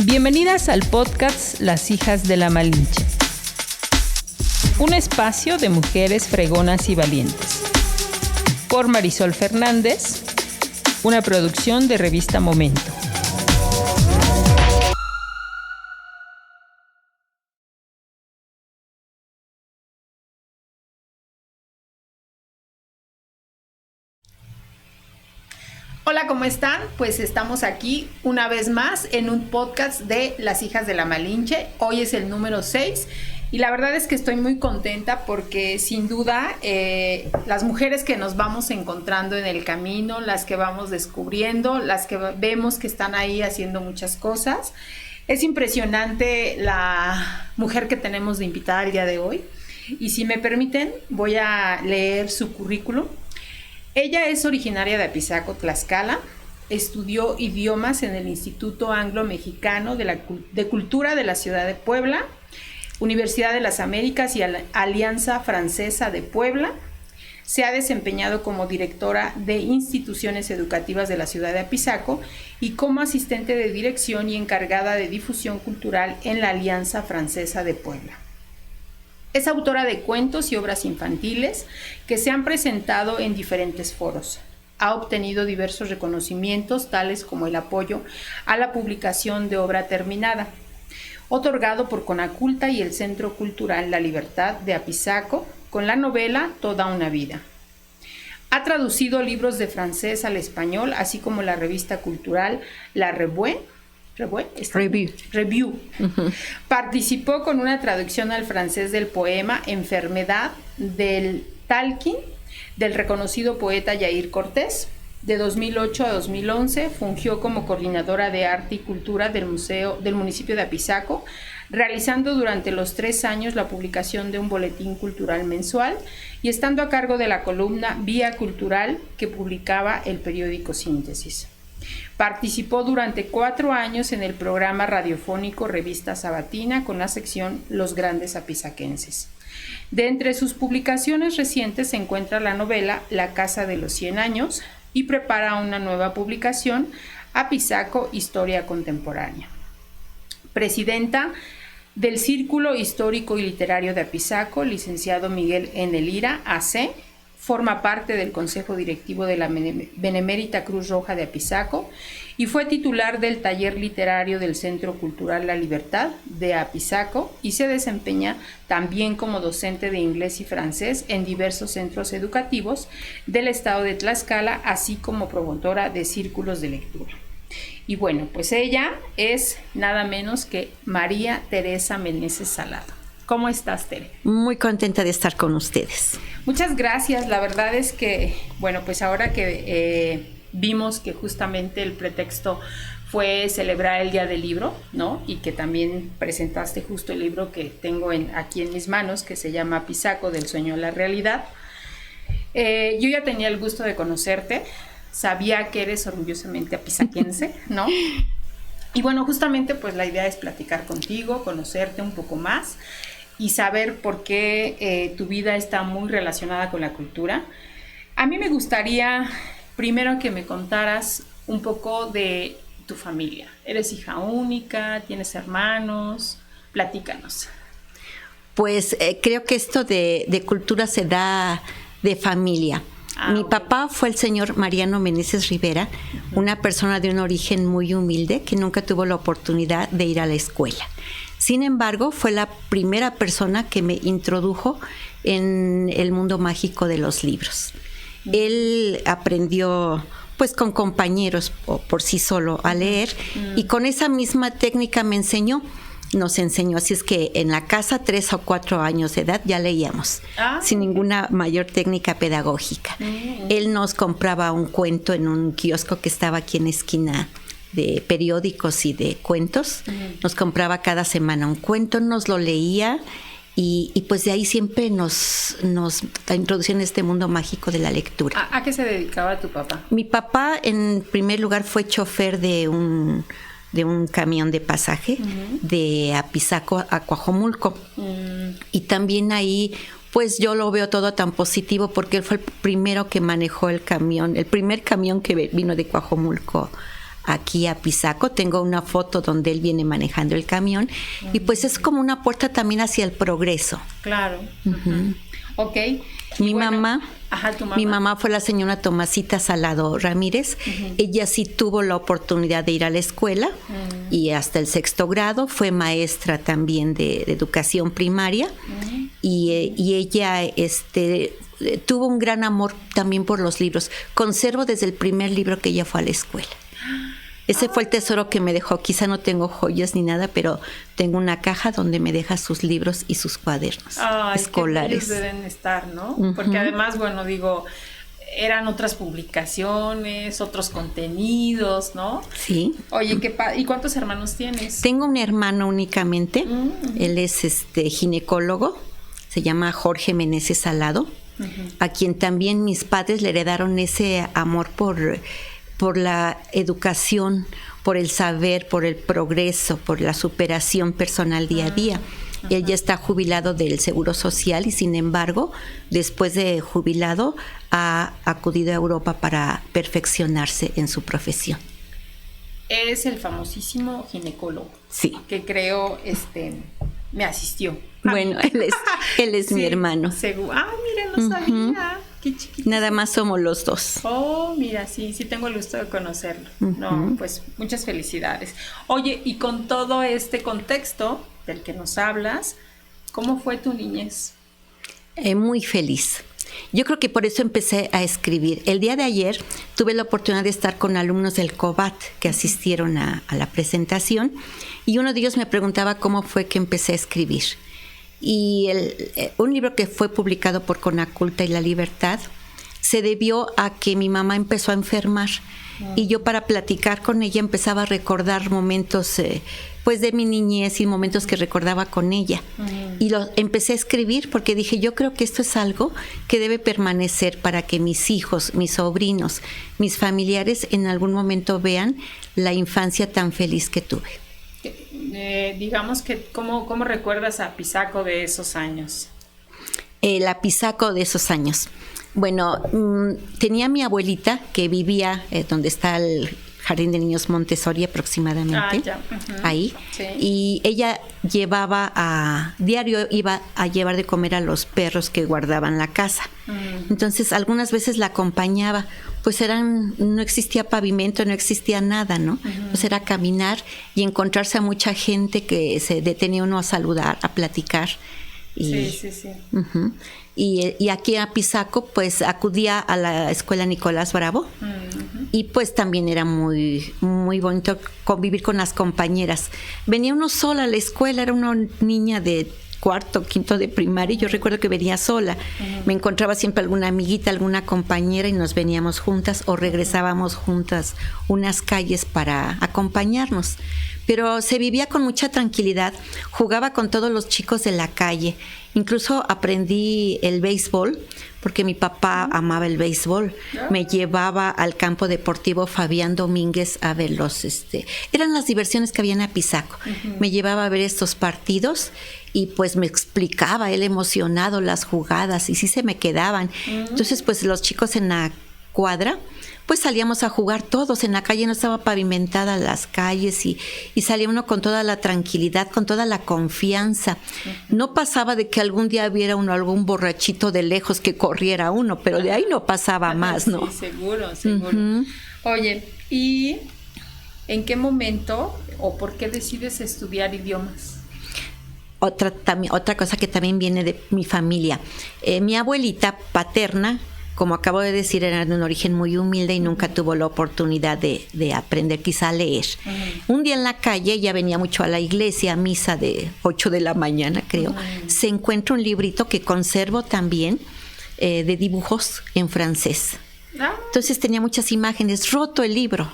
Bienvenidas al podcast Las Hijas de la Malinche. Un espacio de mujeres fregonas y valientes. Por Marisol Fernández, una producción de Revista Momento. Hola, ¿cómo están? Pues estamos aquí una vez más en un podcast de Las Hijas de la Malinche. Hoy es el número 6 y la verdad es que estoy muy contenta porque sin duda las mujeres que nos vamos encontrando en el camino, las que vamos descubriendo, las que vemos que están ahí haciendo muchas cosas. Es impresionante la mujer que tenemos de invitada el día de hoy y si me permiten voy a leer su currículum. Ella es originaria de Apizaco, Tlaxcala, estudió idiomas en el Instituto Anglo-Mexicano de Cultura de la Ciudad de Puebla, Universidad de las Américas y Alianza Francesa de Puebla. Se ha desempeñado como directora de instituciones educativas de la ciudad de Apizaco y como asistente de dirección y encargada de difusión cultural en la Alianza Francesa de Puebla. Es autora de cuentos y obras infantiles que se han presentado en diferentes foros. Ha obtenido diversos reconocimientos, tales como el apoyo a la publicación de obra terminada, otorgado por Conaculta y el Centro Cultural La Libertad de Apizaco, con la novela Toda una vida. Ha traducido libros de francés al español, así como la revista cultural La Revue. Review. Uh-huh. Participó con una traducción al francés del poema Enfermedad del Talquín del reconocido poeta Yair Cortés. De 2008 a 2011 fungió como coordinadora de arte y cultura del municipio de Apizaco, realizando durante los 3 años la publicación de un boletín cultural mensual y estando a cargo de la columna Vía Cultural que publicaba el periódico Síntesis. Participó durante 4 años en el programa radiofónico Revista Sabatina con la sección Los Grandes Apizaquenses. De entre sus publicaciones recientes se encuentra la novela La Casa de los 100 años y prepara una nueva publicación, Apizaco, Historia Contemporánea. Presidenta del Círculo Histórico y Literario de Apizaco, licenciado Miguel N. Lira, AC. Forma parte del Consejo Directivo de la Benemérita Cruz Roja de Apizaco y fue titular del taller literario del Centro Cultural La Libertad de Apizaco y se desempeña también como docente de inglés y francés en diversos centros educativos del estado de Tlaxcala, así como promotora de círculos de lectura. Y bueno, pues ella es nada menos que María Teresa Meneses Salado. ¿Cómo estás, Tere? Muy contenta de estar con ustedes. Muchas gracias. La verdad es que, bueno, pues ahora que vimos que justamente el pretexto fue celebrar el Día del Libro, ¿no? Y que también presentaste justo el libro que tengo aquí en mis manos, que se llama Apizaco, del sueño a la realidad. Yo ya tenía el gusto de conocerte. Sabía que eres orgullosamente apizaquense, ¿no? Y bueno, justamente pues la idea es platicar contigo, conocerte un poco más y saber por qué tu vida está muy relacionada con la cultura. A mí me gustaría primero que me contaras un poco de tu familia. ¿Eres hija única? ¿Tienes hermanos? Platícanos. Pues creo que esto de cultura se da de familia. Mi papá fue el señor Mariano Meneses Rivera, una persona de un origen muy humilde que nunca tuvo la oportunidad de ir a la escuela. Sin embargo, fue la primera persona que me introdujo en el mundo mágico de los libros. Él aprendió pues con compañeros o por sí solo a leer y con esa misma técnica nos enseñó, así es que en la casa 3 o 4 años de edad ya leíamos, sin ninguna mayor técnica pedagógica. Él nos compraba un cuento en un kiosco que estaba aquí en la esquina de periódicos y de cuentos. Nos compraba cada semana un cuento, nos lo leía y pues de ahí siempre nos introdució en este mundo mágico de la lectura. ¿A qué se dedicaba tu papá? Mi papá en primer lugar fue chofer de un camión de pasaje de Apizaco a Coajomulco. Y también ahí, pues yo lo veo todo tan positivo porque él fue el primero que manejó el camión, el primer camión que vino de Coajomulco aquí a Pisaco. Tengo una foto donde él viene manejando el camión y pues es como una puerta también hacia el progreso. Claro. Uh-huh. Ok. Mi mamá fue la señora Tomasita Salado Ramírez. Uh-huh. Ella sí tuvo la oportunidad de ir a la escuela y hasta el 6º grado. Fue maestra también de educación primaria y ella tuvo un gran amor también por los libros. Conservo desde el primer libro que ella fue a la escuela. Ese fue el tesoro que me dejó. Quizá no tengo joyas ni nada, pero tengo una caja donde me deja sus libros y sus cuadernos escolares. Qué deben estar, ¿no? Uh-huh. Porque además, bueno, digo, eran otras publicaciones, otros contenidos, ¿no? Sí. Oye, ¿y cuántos hermanos tienes? Tengo un hermano únicamente. Uh-huh. Él es ginecólogo. Se llama Jorge Meneses Salado, a quien también mis padres le heredaron ese amor por la educación, por el saber, por el progreso, por la superación personal día a día. Él ya está jubilado del Seguro Social y sin embargo, después de jubilado, ha acudido a Europa para perfeccionarse en su profesión. Eres el famosísimo ginecólogo. Sí. Que creo, me asistió. Bueno, él es mi hermano. Mira, no sabía. Qué chiquito. Nada más somos los dos. Oh, mira, sí tengo el gusto de conocerlo. No, pues muchas felicidades. Oye, y con todo este contexto del que nos hablas, ¿cómo fue tu niñez? Muy feliz. Yo creo que por eso empecé a escribir. El día de ayer tuve la oportunidad de estar con alumnos del COBAT que asistieron a la presentación y uno de ellos me preguntaba cómo fue que empecé a escribir. Y un libro que fue publicado por Conaculta y La Libertad se debió a que mi mamá empezó a enfermar y yo para platicar con ella empezaba a recordar momentos pues de mi niñez y momentos que recordaba con ella y lo empecé a escribir porque dije yo creo que esto es algo que debe permanecer para que mis hijos, mis sobrinos, mis familiares en algún momento vean la infancia tan feliz que tuve. Digamos que ¿cómo recuerdas a Pisaco de esos años? La Pisaco de esos años. Bueno, tenía mi abuelita que vivía donde está el Jardín de Niños Montessori aproximadamente, ahí, sí. Y ella diario iba a llevar de comer a los perros que guardaban la casa. Entonces, algunas veces la acompañaba, pues no existía pavimento, no existía nada, ¿no? Pues era caminar y encontrarse a mucha gente que se detenía uno a saludar, a platicar. Sí. Y aquí a Pisaco, pues acudía a la escuela Nicolás Bravo y pues también era muy, muy bonito convivir con las compañeras. Venía uno sola a la escuela, era una niña de 4º, 5º de primaria y yo recuerdo que venía sola. Me encontraba siempre alguna amiguita, alguna compañera y nos veníamos juntas o regresábamos juntas unas calles para acompañarnos. Pero se vivía con mucha tranquilidad, jugaba con todos los chicos de la calle. Incluso aprendí el béisbol, porque mi papá amaba el béisbol. Me llevaba al campo deportivo Fabián Domínguez a ver eran las diversiones que había en Apizaco. Me llevaba a ver estos partidos y pues me explicaba, él emocionado, las jugadas y sí se me quedaban. Entonces pues los chicos en la cuadra, pues salíamos a jugar todos, en la calle no estaba pavimentada las calles y salía uno con toda la tranquilidad, con toda la confianza. No pasaba de que algún día viera uno algún borrachito de lejos que corriera uno, pero de ahí no pasaba más, ¿no? Sí, seguro. Oye, ¿y en qué momento o por qué decides estudiar idiomas? Otra cosa que también viene de mi familia. Mi abuelita paterna, como acabo de decir, era de un origen muy humilde y nunca tuvo la oportunidad de aprender quizá a leer. Un día en la calle, ella venía mucho a la iglesia, a misa de 8 de la mañana, creo, se encuentra un librito que conservo también de dibujos en francés. Entonces tenía muchas imágenes, roto el libro.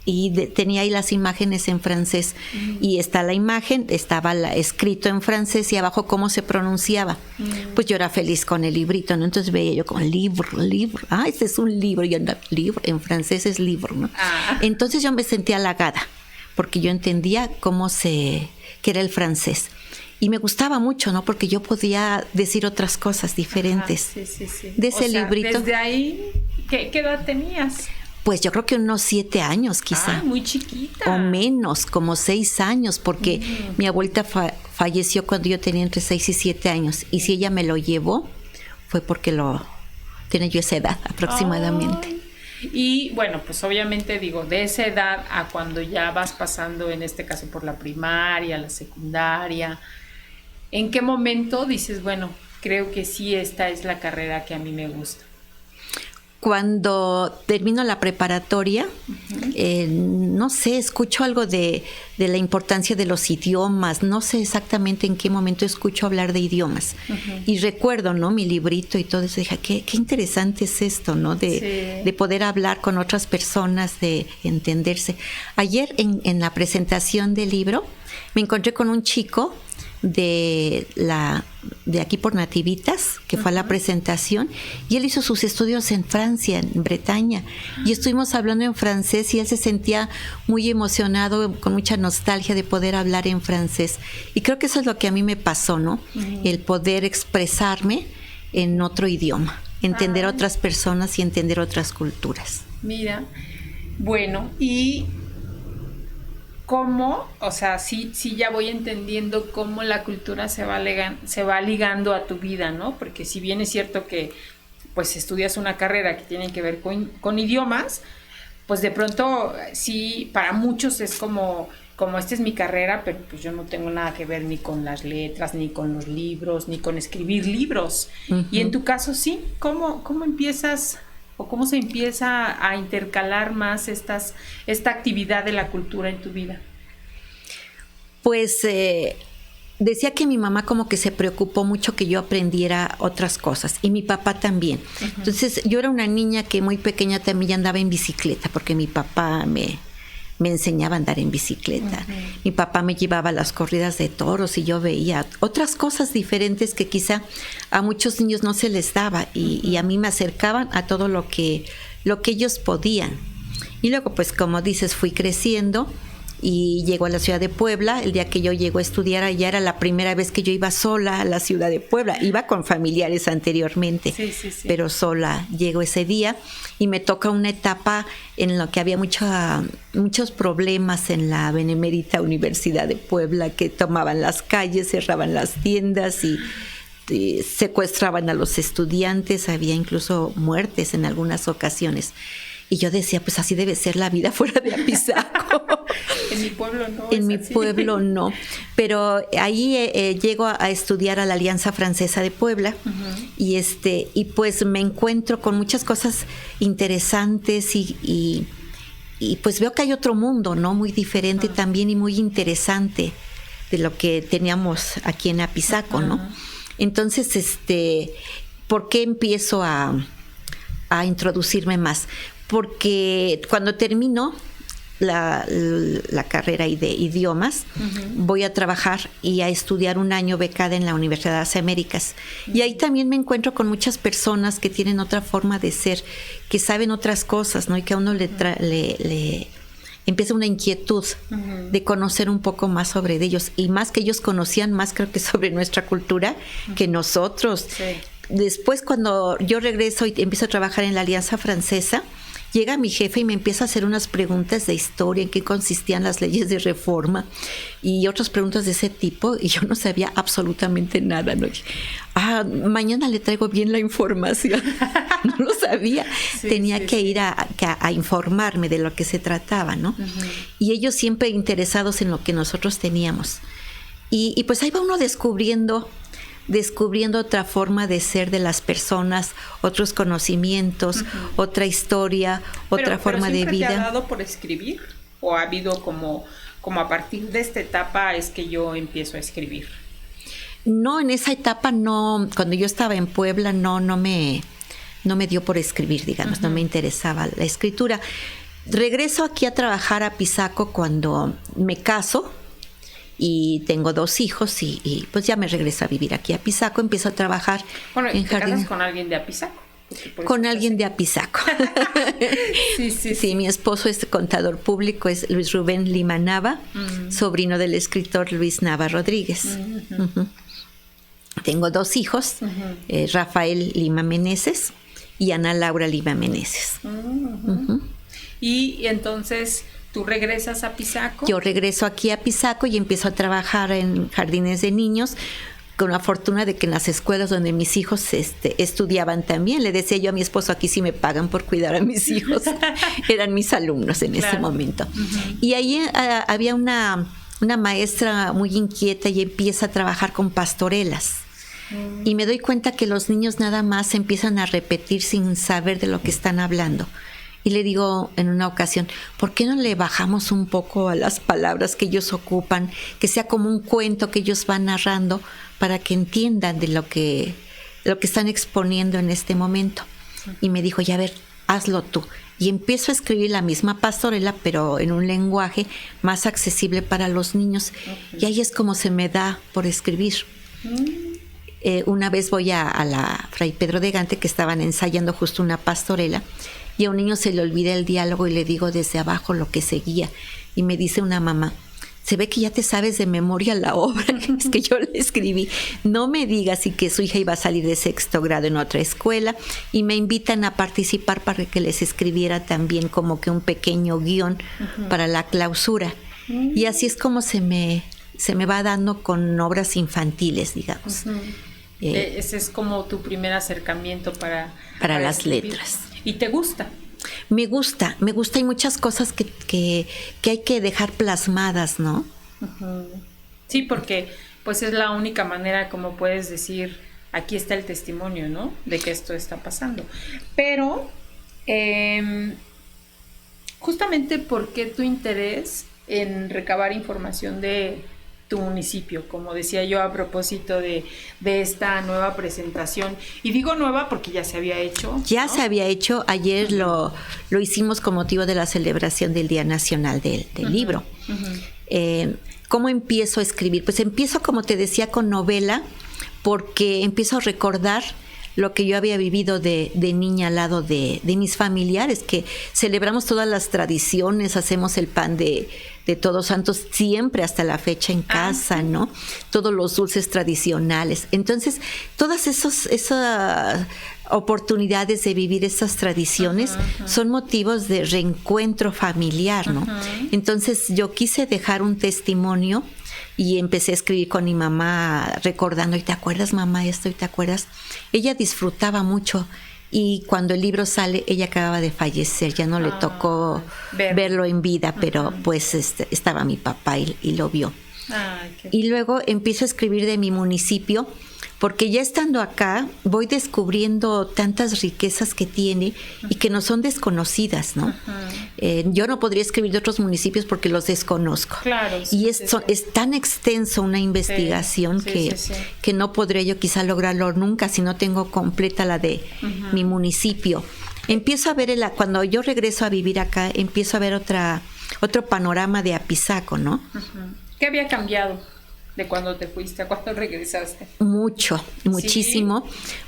Y tenía ahí las imágenes en francés y está la imagen, estaba escrito en francés y abajo cómo se pronunciaba. Pues yo era feliz con el librito, ¿no? Entonces veía yo como libro, este es un libro, y libro en francés es libro, ¿no? Entonces yo me sentía halagada porque yo entendía que era el francés. Y me gustaba mucho, ¿no? Porque yo podía decir otras cosas diferentes. Sí. De ese librito. Desde ahí, ¿qué edad tenías? Pues yo creo que unos 7 años quizá. Ah, muy chiquita. O menos, como 6 años, porque mi abuelita falleció cuando yo tenía entre 6 y 7 años. Y si ella me lo llevó, fue porque tenía yo esa edad aproximadamente. Ay. Y bueno, pues obviamente digo, de esa edad a cuando ya vas pasando, en este caso por la primaria, la secundaria, ¿en qué momento dices, bueno, creo que sí, esta es la carrera que a mí me gusta? Cuando termino la preparatoria, no sé, escucho algo de la importancia de los idiomas, no sé exactamente en qué momento escucho hablar de idiomas. Y recuerdo, ¿no? Mi librito y todo eso, dije, qué interesante es esto, ¿no? De poder hablar con otras personas, de entenderse. Ayer en la presentación del libro me encontré con un chico de aquí por Nativitas, que fue a la presentación, y él hizo sus estudios en Francia, en Bretaña, y estuvimos hablando en francés y él se sentía muy emocionado, con mucha nostalgia de poder hablar en francés, y creo que eso es lo que a mí me pasó, ¿no? El poder expresarme en otro idioma, entender a otras personas y entender otras culturas. Mira, bueno, y cómo, o sea, sí ya voy entendiendo cómo la cultura se va ligando a tu vida, ¿no? Porque si bien es cierto que pues estudias una carrera que tiene que ver con idiomas, pues de pronto sí, para muchos es como esta es mi carrera, pero pues yo no tengo nada que ver ni con las letras, ni con los libros, ni con escribir libros. Y en tu caso sí, ¿cómo empiezas o cómo se empieza a intercalar más esta actividad de la cultura en tu vida? Pues decía que mi mamá como que se preocupó mucho que yo aprendiera otras cosas, y mi papá también. Entonces yo era una niña que muy pequeña también andaba en bicicleta, porque mi papá me enseñaba a andar en bicicleta. Mi papá me llevaba a las corridas de toros y yo veía otras cosas diferentes que quizá a muchos niños no se les daba, y a mí me acercaban a todo lo que ellos podían. Y luego, pues como dices, fui creciendo y llego a la ciudad de Puebla. El día que yo llego a estudiar allá era la primera vez que yo iba sola a la ciudad de Puebla. Iba con familiares anteriormente, pero sola llego ese día, y me toca una etapa en la que había muchos problemas en la Benemérita Universidad de Puebla, que tomaban las calles, cerraban las tiendas y secuestraban a los estudiantes. Había incluso muertes en algunas ocasiones. Y yo decía, pues así debe ser la vida fuera de Apizaco. En mi pueblo no. En mi pueblo no. Pero ahí llego a estudiar a la Alianza Francesa de Puebla. Y pues me encuentro con muchas cosas interesantes y pues veo que hay otro mundo, ¿no? Muy diferente también y muy interesante de lo que teníamos aquí en Apizaco, ¿no? Entonces, ¿por qué empiezo a introducirme más? Porque cuando termino la carrera de idiomas, voy a trabajar y a estudiar un año becada en la Universidad de las Américas. Y ahí también me encuentro con muchas personas que tienen otra forma de ser, que saben otras cosas, ¿no? Y que a uno le empieza una inquietud de conocer un poco más sobre ellos. Y más que ellos conocían más, creo que sobre nuestra cultura que nosotros. Sí. Después, cuando yo regreso y empiezo a trabajar en la Alianza Francesa, llega mi jefe y me empieza a hacer unas preguntas de historia, en qué consistían las leyes de reforma y otras preguntas de ese tipo, y yo no sabía absolutamente nada, ¿no? Mañana le traigo bien la información. No lo sabía. Tenía que ir a informarme de lo que se trataba, ¿no? Y ellos siempre interesados en lo que nosotros teníamos. Y pues ahí va uno descubriendo otra forma de ser de las personas, otros conocimientos, otra historia, otra forma de vida. ¿Te ha dado por escribir? ¿O ha habido como a partir de esta etapa es que yo empiezo a escribir? No, en esa etapa no. Cuando yo estaba en Puebla no me dio por escribir, digamos, no me interesaba la escritura. Regreso aquí a trabajar a Apizaco cuando me caso. Y tengo 2 hijos y pues ya me regreso a vivir aquí a Apizaco, empiezo a trabajar en jardín. ¿Te casas con alguien de Apizaco? Con alguien de Apizaco. Sí, mi esposo es contador público, es Luis Rubén Lima Nava, sobrino del escritor Luis Nava Rodríguez. Tengo 2 hijos, Rafael Lima Meneses y Ana Laura Lima Meneses. Y entonces tú regresas a Pisaco. Yo regreso aquí a Pisaco y empiezo a trabajar en jardines de niños, con la fortuna de que en las escuelas donde mis hijos estudiaban también. Le decía yo a mi esposo, aquí sí me pagan por cuidar a mis hijos. Eran mis alumnos en ese momento. Y ahí había una maestra muy inquieta y empieza a trabajar con pastorelas. Y me doy cuenta que los niños nada más empiezan a repetir sin saber de lo que están hablando. Y le digo en una ocasión, ¿por qué no le bajamos un poco a las palabras que ellos ocupan? Que sea como un cuento que ellos van narrando para que entiendan de lo que están exponiendo en este momento. Y me dijo, ya ver, hazlo tú. Y empiezo a escribir la misma pastorela, pero en un lenguaje más accesible para los niños. Y ahí es como se me da por escribir. Una vez voy a la Fray Pedro de Gante, que estaban ensayando justo una pastorela, y a un niño se le olvida el diálogo y le digo desde abajo lo que seguía. Y me dice una mamá, se ve que ya te sabes de memoria la obra, es que yo le escribí. No me digas, y que su hija iba a salir de 6º grado en otra escuela, y me invitan a participar para que les escribiera también como que un pequeño guión para la clausura. Y así es como se me va dando con obras infantiles, digamos. Ese es como tu primer acercamiento para las escribir. letras. ¿Y te gusta? Me gusta. Hay muchas cosas que hay que dejar plasmadas, ¿no? Sí, porque pues es la única manera como puedes decir, aquí está el testimonio, ¿no? De que esto está pasando. Pero, justamente, ¿por qué tu interés en recabar información de tu municipio? Como decía yo a propósito de esta nueva presentación, y digo nueva porque ya se había hecho, ¿no? Ya se había hecho, ayer lo hicimos con motivo de la celebración del Día Nacional del Libro. ¿Cómo empiezo a escribir? Pues empiezo, como te decía, con novela, porque empiezo a recordar lo que yo había vivido de niña al lado de mis familiares, que celebramos todas las tradiciones, hacemos el pan de Todos Santos siempre hasta la fecha en casa, ¿no? Todos los dulces tradicionales. Entonces, todas esas oportunidades de vivir esas tradiciones son motivos de reencuentro familiar, ¿no? Entonces, yo quise dejar un testimonio y empecé a escribir con mi mamá recordando, ¿y te acuerdas, mamá, esto? ¿Y te acuerdas? Ella disfrutaba mucho, y cuando el libro sale, ella acababa de fallecer, ya no le tocó verlo en vida, pero pues estaba mi papá y lo vio. Y luego empiezo a escribir de mi municipio, porque ya estando acá voy descubriendo tantas riquezas que tiene y que no son desconocidas, ¿no? Yo no podría escribir de otros municipios porque los desconozco. Claro, y es tan extenso una investigación que no podría yo quizá lograrlo nunca si no tengo completa la de mi municipio. Empiezo a ver, cuando yo regreso a vivir acá, empiezo a ver otro panorama de Apizaco, ¿no? ¿Qué había cambiado de cuando te fuiste a cuando regresaste? Muchísimo,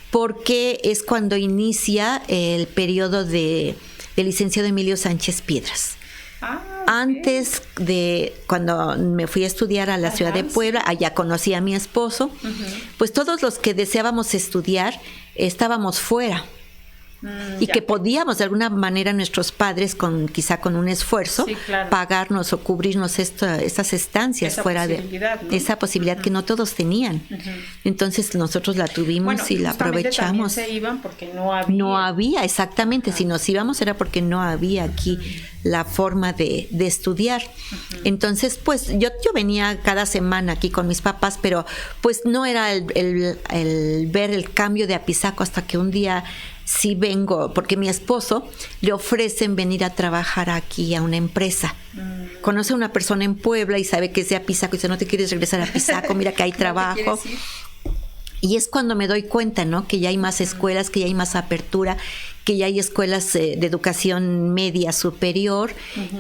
porque es cuando inicia el periodo del licenciado Emilio Sánchez Piedras. Antes de cuando me fui a estudiar a la ciudad de Puebla, allá conocí a mi esposo, pues todos los que deseábamos estudiar estábamos fuera. Y que podíamos de alguna manera nuestros padres quizá con un esfuerzo pagarnos o cubrirnos estas estancias fuera de esa posibilidad que no todos tenían. Entonces nosotros la tuvimos y la aprovechamos. Se iban porque no había exactamente. Si nos íbamos era porque no había aquí la forma de estudiar. Entonces pues yo venía cada semana aquí con mis papás, pero pues no era el ver el cambio de Apizaco hasta que un día sí vengo, porque mi esposo le ofrecen venir a trabajar aquí a una empresa. Conoce a una persona en Puebla y sabe que es de Apizaco y dice, ¿no te quieres regresar a Apizaco? Mira que hay trabajo. Y es cuando me doy cuenta, ¿no? Que ya hay más escuelas, que ya hay más apertura, que ya hay escuelas de educación media superior,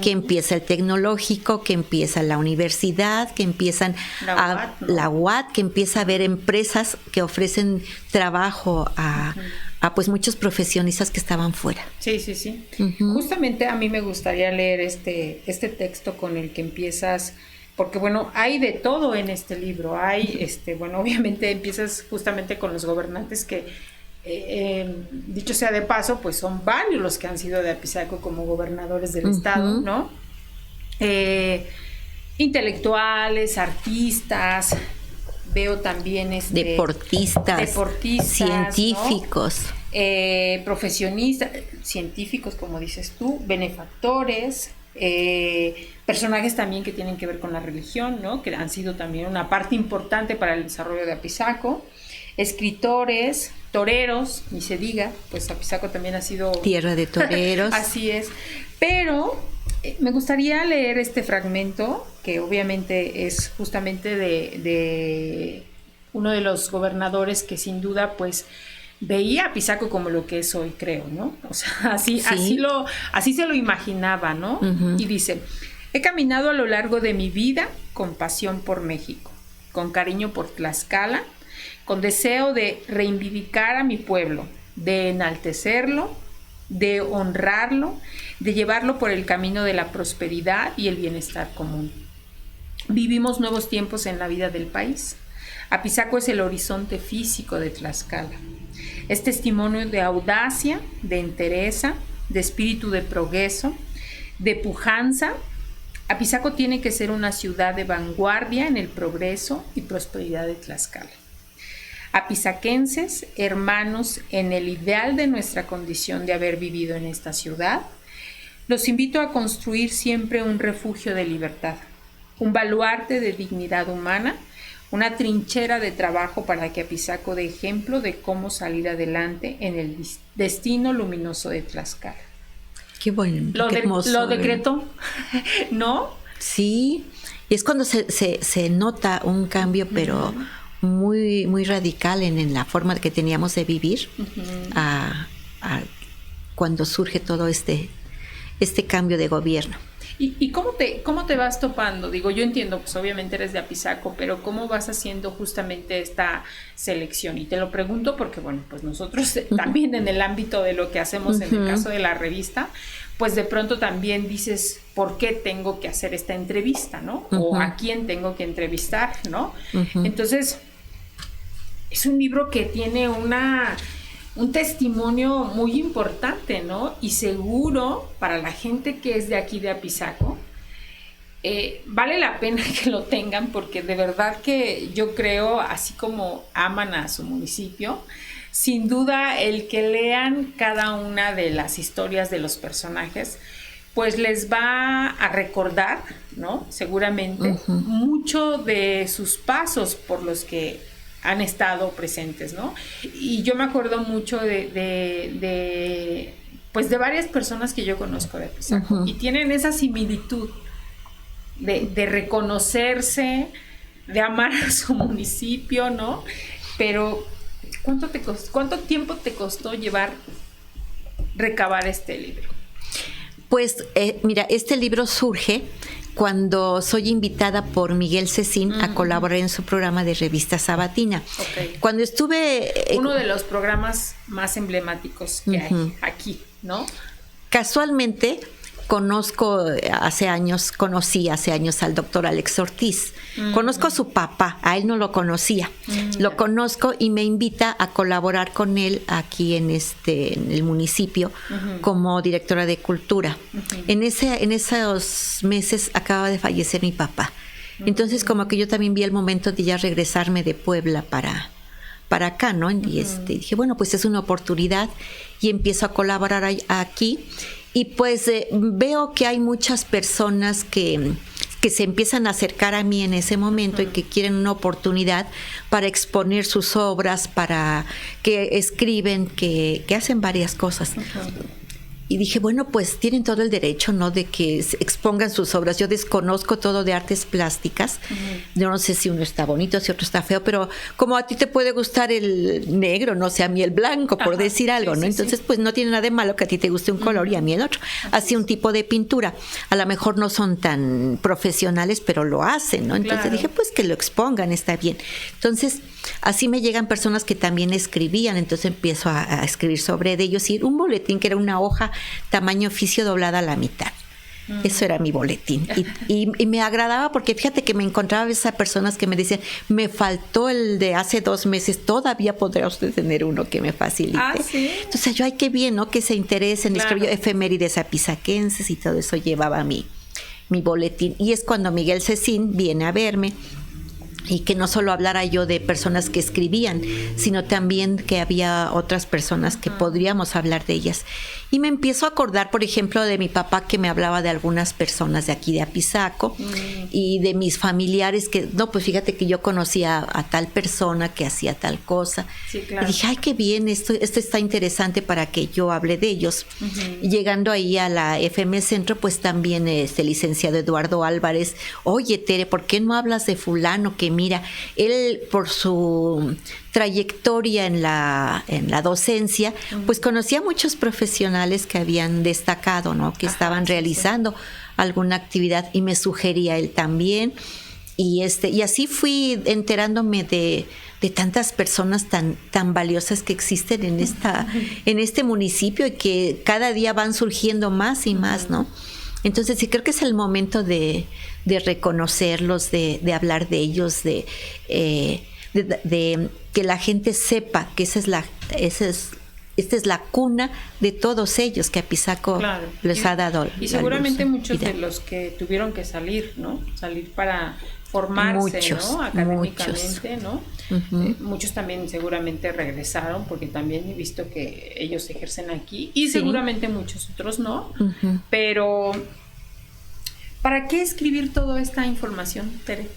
que empieza el tecnológico, que empieza la universidad, que empiezan la UAT, que empieza a haber empresas que ofrecen trabajo a pues muchos profesionistas que estaban fuera. Sí. Justamente a mí me gustaría leer este texto con el que empiezas, porque bueno, hay de todo en este libro. Hay, bueno, obviamente empiezas justamente con los gobernantes que dicho sea de paso, pues son varios los que han sido de Apizaco como gobernadores del estado, ¿no? Intelectuales, artistas, veo también deportistas, científicos, ¿no? Profesionistas, científicos, como dices tú, benefactores, personajes también que tienen que ver con la religión, ¿no? Que han sido también una parte importante para el desarrollo de Apizaco, escritores, toreros, ni se diga, pues Apizaco también ha sido tierra de toreros. Así es, pero me gustaría leer este fragmento, que obviamente es justamente de uno de los gobernadores que sin duda pues veía a Apizaco como lo que es hoy, creo, ¿no? O sea, así se lo imaginaba, ¿no? Y dice: he caminado a lo largo de mi vida con pasión por México, con cariño por Tlaxcala, con deseo de reivindicar a mi pueblo, de enaltecerlo, de honrarlo, de llevarlo por el camino de la prosperidad y el bienestar común. Vivimos nuevos tiempos en la vida del país. Apizaco es el horizonte físico de Tlaxcala. Es testimonio de audacia, de entereza, de espíritu de progreso, de pujanza. Apizaco tiene que ser una ciudad de vanguardia en el progreso y prosperidad de Tlaxcala. Apizaquenses, hermanos en el ideal de nuestra condición de haber vivido en esta ciudad, los invito a construir siempre un refugio de libertad, un baluarte de dignidad humana, una trinchera de trabajo para que Apizaco dé ejemplo de cómo salir adelante en el destino luminoso de Tlaxcala. Qué bueno, qué hermoso. Lo decretó, ¿no? Sí, y es cuando se nota un cambio, pero muy, muy radical en la forma que teníamos de vivir, a cuando surge todo este cambio de gobierno. ¿Y cómo te vas topando? Digo, yo entiendo, pues obviamente eres de Apizaco, pero ¿cómo vas haciendo justamente esta selección? Y te lo pregunto porque, bueno, pues nosotros también en el ámbito de lo que hacemos en el caso de la revista, pues de pronto también dices, ¿por qué tengo que hacer esta entrevista, no? O ¿a quién tengo que entrevistar, no? Entonces, es un libro que tiene un testimonio muy importante, ¿no? Y seguro para la gente que es de aquí de Apizaco, vale la pena que lo tengan, porque de verdad que yo creo, así como aman a su municipio, sin duda el que lean cada una de las historias de los personajes, pues les va a recordar, ¿no? Seguramente mucho de sus pasos por los que han estado presentes, ¿no? Y yo me acuerdo mucho de varias personas que yo conozco de Apizaco, y tienen esa similitud de reconocerse, de amar a su municipio, ¿no? Pero ¿cuánto tiempo te costó recabar este libro? Pues mira, este libro surge cuando soy invitada por Miguel Cecín a colaborar en su programa de Revista Sabatina. Okay. Cuando estuve... uno de los programas más emblemáticos que hay aquí, ¿no? Casualmente conocí hace años al doctor Alex Ortiz. Conozco a su papá, a él no lo conocía. Lo conozco y me invita a colaborar con él aquí en el municipio como directora de cultura. En esos meses acaba de fallecer mi papá. Entonces como que yo también vi el momento de ya regresarme de Puebla para acá, ¿no? Y dije, bueno, pues es una oportunidad, y empiezo a colaborar aquí. Y pues veo que hay muchas personas que se empiezan a acercar a mí en ese momento y que quieren una oportunidad para exponer sus obras, para que escriben, que hacen varias cosas. Y dije, bueno, pues tienen todo el derecho, ¿no?, de que expongan sus obras. Yo desconozco todo de artes plásticas. Yo no sé si uno está bonito, si otro está feo, pero como a ti te puede gustar el negro, no sé, a mí el blanco, por decir algo, ¿no? Entonces, pues no tiene nada de malo que a ti te guste un color y a mí el otro. Así un tipo de pintura. A lo mejor no son tan profesionales, pero lo hacen, ¿no? Entonces dije, pues que lo expongan, está bien. Entonces, así me llegan personas que también escribían, entonces empiezo a escribir sobre ellos, y un boletín que era una hoja tamaño oficio doblada a la mitad. Eso era mi boletín. Y me agradaba porque fíjate que me encontraba a veces a personas que me decían, me faltó el de hace 2 meses, todavía podrá usted tener uno que me facilite. ¿Sí? Entonces yo, ay, qué bien, ¿no? Que se interesen. Claro. Escribió efemérides apizaquenses y todo eso llevaba mi boletín. Y es cuando Miguel Cecín viene a verme. Y que no solo hablara yo de personas que escribían, sino también que había otras personas que podríamos hablar de ellas. Y me empiezo a acordar, por ejemplo, de mi papá, que me hablaba de algunas personas de aquí de Apizaco y de mis familiares que, no, pues fíjate que yo conocía a tal persona que hacía tal cosa. Sí, claro. Y dije, ay, qué bien, esto está interesante para que yo hable de ellos. Y llegando ahí a la FM Centro, pues también licenciado Eduardo Álvarez, oye, Tere, ¿por qué no hablas de fulano? Que mira, él por su trayectoria en la docencia, pues conocía a muchos profesionales que habían destacado, ¿no? Que estaban realizando alguna actividad y me sugería él también. Y así fui enterándome de tantas personas tan valiosas que existen en este municipio y que cada día van surgiendo más y más, ¿no? Entonces sí creo que es el momento de reconocerlos, de hablar de ellos, de que la gente sepa que esta es la cuna de todos ellos, que Apizaco les ha dado. Y seguramente muchos de los que tuvieron que salir, ¿no? Salir para formarse, ¿no? Académicamente, ¿no? Muchos también seguramente regresaron, porque también he visto que ellos ejercen aquí, y seguramente muchos otros no. Pero ¿para qué escribir toda esta información, Tere?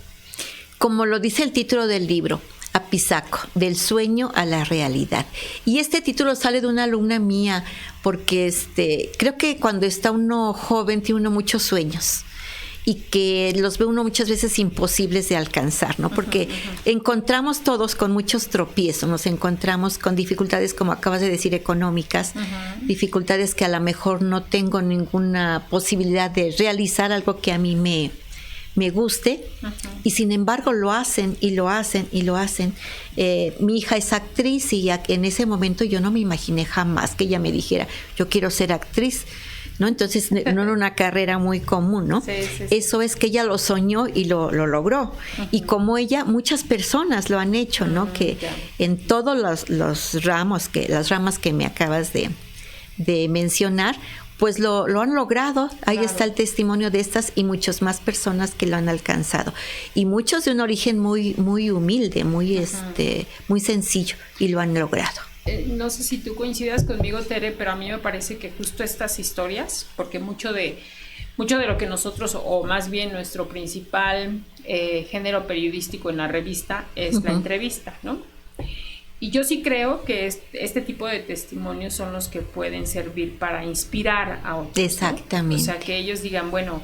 Como lo dice el título del libro, Apizaco, del sueño a la realidad. Y este título sale de una alumna mía, porque creo que cuando está uno joven tiene uno muchos sueños y que los ve uno muchas veces imposibles de alcanzar, ¿no? Porque encontramos todos con muchos tropiezos, nos encontramos con dificultades, como acabas de decir, económicas, dificultades que a lo mejor no tengo ninguna posibilidad de realizar algo que a mí me guste, y sin embargo lo hacen y lo hacen y lo hacen. Mi hija es actriz y en ese momento yo no me imaginé jamás que ella me dijera, yo quiero ser actriz, ¿no? Entonces no era una carrera muy común, ¿no? Sí. Eso es que ella lo soñó y lo logró. Y como ella, muchas personas lo han hecho, ¿no? Que en todos las ramas que me acabas de mencionar, pues lo han logrado. Ahí está el testimonio de estas y muchas más personas que lo han alcanzado. Y muchos de un origen muy, muy humilde, muy sencillo, y lo han logrado. No sé si tú coincidas conmigo, Tere, pero a mí me parece que justo estas historias, porque mucho de lo que nosotros, o más bien nuestro principal género periodístico en la revista es la entrevista, ¿no? Y yo sí creo que este tipo de testimonios son los que pueden servir para inspirar a otros. Exactamente. ¿No? O sea, que ellos digan, bueno,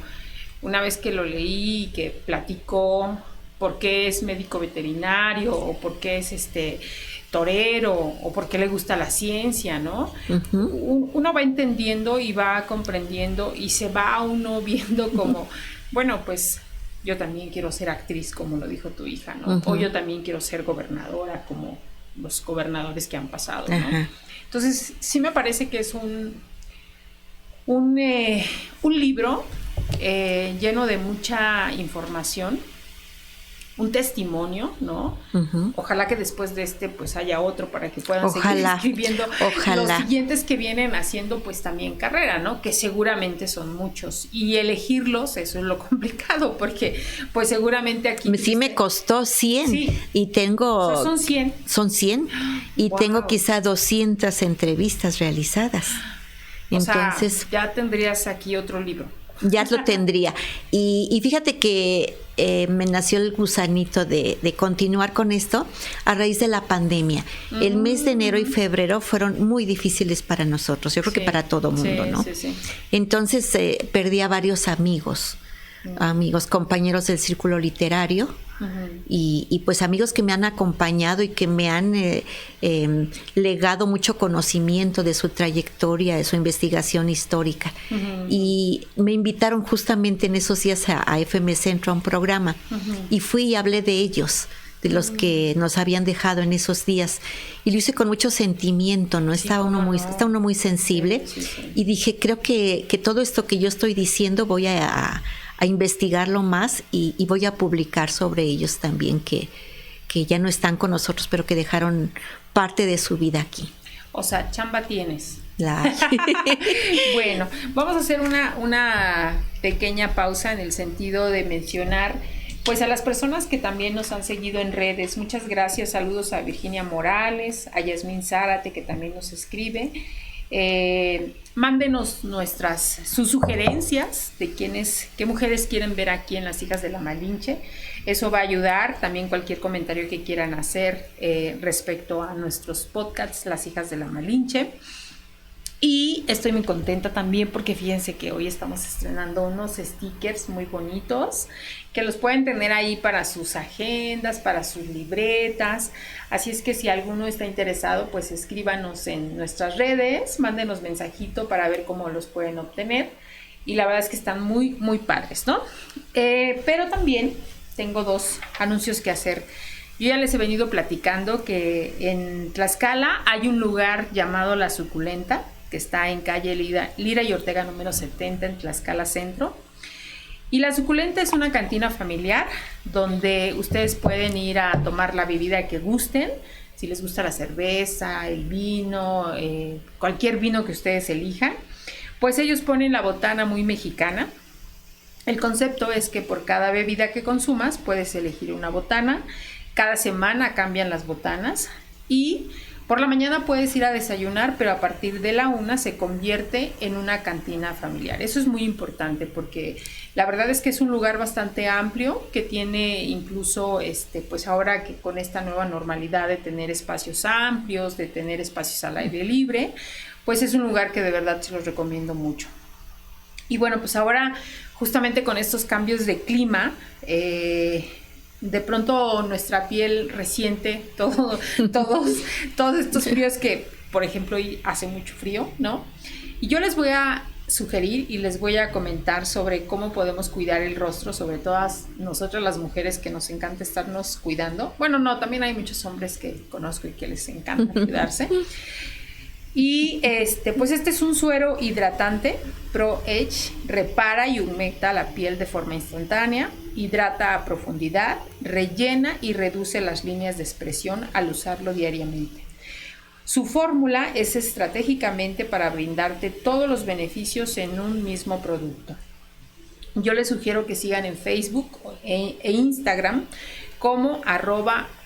una vez que lo leí, que platicó por qué es médico veterinario, o por qué es torero, o por qué le gusta la ciencia, ¿no? Uno va entendiendo y va comprendiendo, y se va uno viendo como, bueno, pues yo también quiero ser actriz, como lo dijo tu hija, ¿no? O yo también quiero ser gobernadora, como los gobernadores que han pasado, ¿no? Entonces sí me parece que es un libro lleno de mucha información, un testimonio, ¿no? Ojalá que después de pues haya otro para que puedan seguir escribiendo los siguientes que vienen haciendo pues también carrera, ¿no? Que seguramente son muchos, y elegirlos, eso es lo complicado, porque pues seguramente aquí sí me costó 100 y tengo... O sea, son 100. Son 100 y tengo quizá 200 entrevistas realizadas. Entonces, o sea, ya tendrías aquí otro libro. Ya lo tendría. Y fíjate que me nació el gusanito de continuar con esto a raíz de la pandemia. El mes de enero y febrero fueron muy difíciles para nosotros, yo creo que para todo mundo, ¿no? Sí. Entonces perdí a varios amigos, compañeros del círculo literario. Y pues amigos que me han acompañado y que me han legado mucho conocimiento de su trayectoria, de su investigación histórica. Y me invitaron justamente en esos días a FM Centro a un programa, y fui y hablé de ellos, de los que nos habían dejado en esos días. Y lo hice con mucho sentimiento, ¿no? Está uno muy sensible. Sí. Y dije, creo que todo esto que yo estoy diciendo voy a investigarlo más y voy a publicar sobre ellos también, que ya no están con nosotros, pero que dejaron parte de su vida aquí. O sea, chamba tienes. Bueno, vamos a hacer una pequeña pausa en el sentido de mencionar pues a las personas que también nos han seguido en redes. Muchas gracias, saludos a Virginia Morales, a Yasmín Zárate, que también nos escribe. Mándenos sus sugerencias de qué mujeres quieren ver aquí en Las Hijas de la Malinche. Eso va a ayudar. También cualquier comentario que quieran hacer respecto a nuestros podcasts Las Hijas de la Malinche. Y estoy muy contenta también porque fíjense que hoy estamos estrenando unos stickers muy bonitos que los pueden tener ahí para sus agendas, para sus libretas. Así es que si alguno está interesado, pues escríbanos en nuestras redes, mándenos mensajito para ver cómo los pueden obtener. Y la verdad es que están muy, muy padres, ¿no? Pero también tengo 2 anuncios que hacer. Yo ya les he venido platicando que en Tlaxcala hay un lugar llamado La Suculenta, que está en calle Lira y Ortega número 70 en Tlaxcala Centro. Y La Suculenta es una cantina familiar donde ustedes pueden ir a tomar la bebida que gusten. Si les gusta la cerveza, el vino, cualquier vino que ustedes elijan, pues ellos ponen la botana muy mexicana. El concepto es que por cada bebida que consumas puedes elegir una botana. Cada semana cambian las botanas y por la mañana puedes ir a desayunar, pero a partir de la 1 se convierte en una cantina familiar. Eso es muy importante porque la verdad es que es un lugar bastante amplio que tiene incluso, pues ahora que con esta nueva normalidad de tener espacios amplios, de tener espacios al aire libre, pues es un lugar que de verdad se los recomiendo mucho. Y bueno, pues ahora justamente con estos cambios de clima, de pronto nuestra piel resiente todos estos fríos que, por ejemplo, hoy hace mucho frío, ¿no? Y yo les voy a sugerir y les voy a comentar sobre cómo podemos cuidar el rostro, sobre todas nosotras las mujeres que nos encanta estarnos cuidando. Bueno, no, también hay muchos hombres que conozco y que les encanta cuidarse. Y pues este es un suero hidratante Pro Age, repara y humecta la piel de forma instantánea, hidrata a profundidad, rellena y reduce las líneas de expresión al usarlo diariamente. Su fórmula es estratégicamente para brindarte todos los beneficios en un mismo producto. Yo les sugiero que sigan en Facebook e Instagram como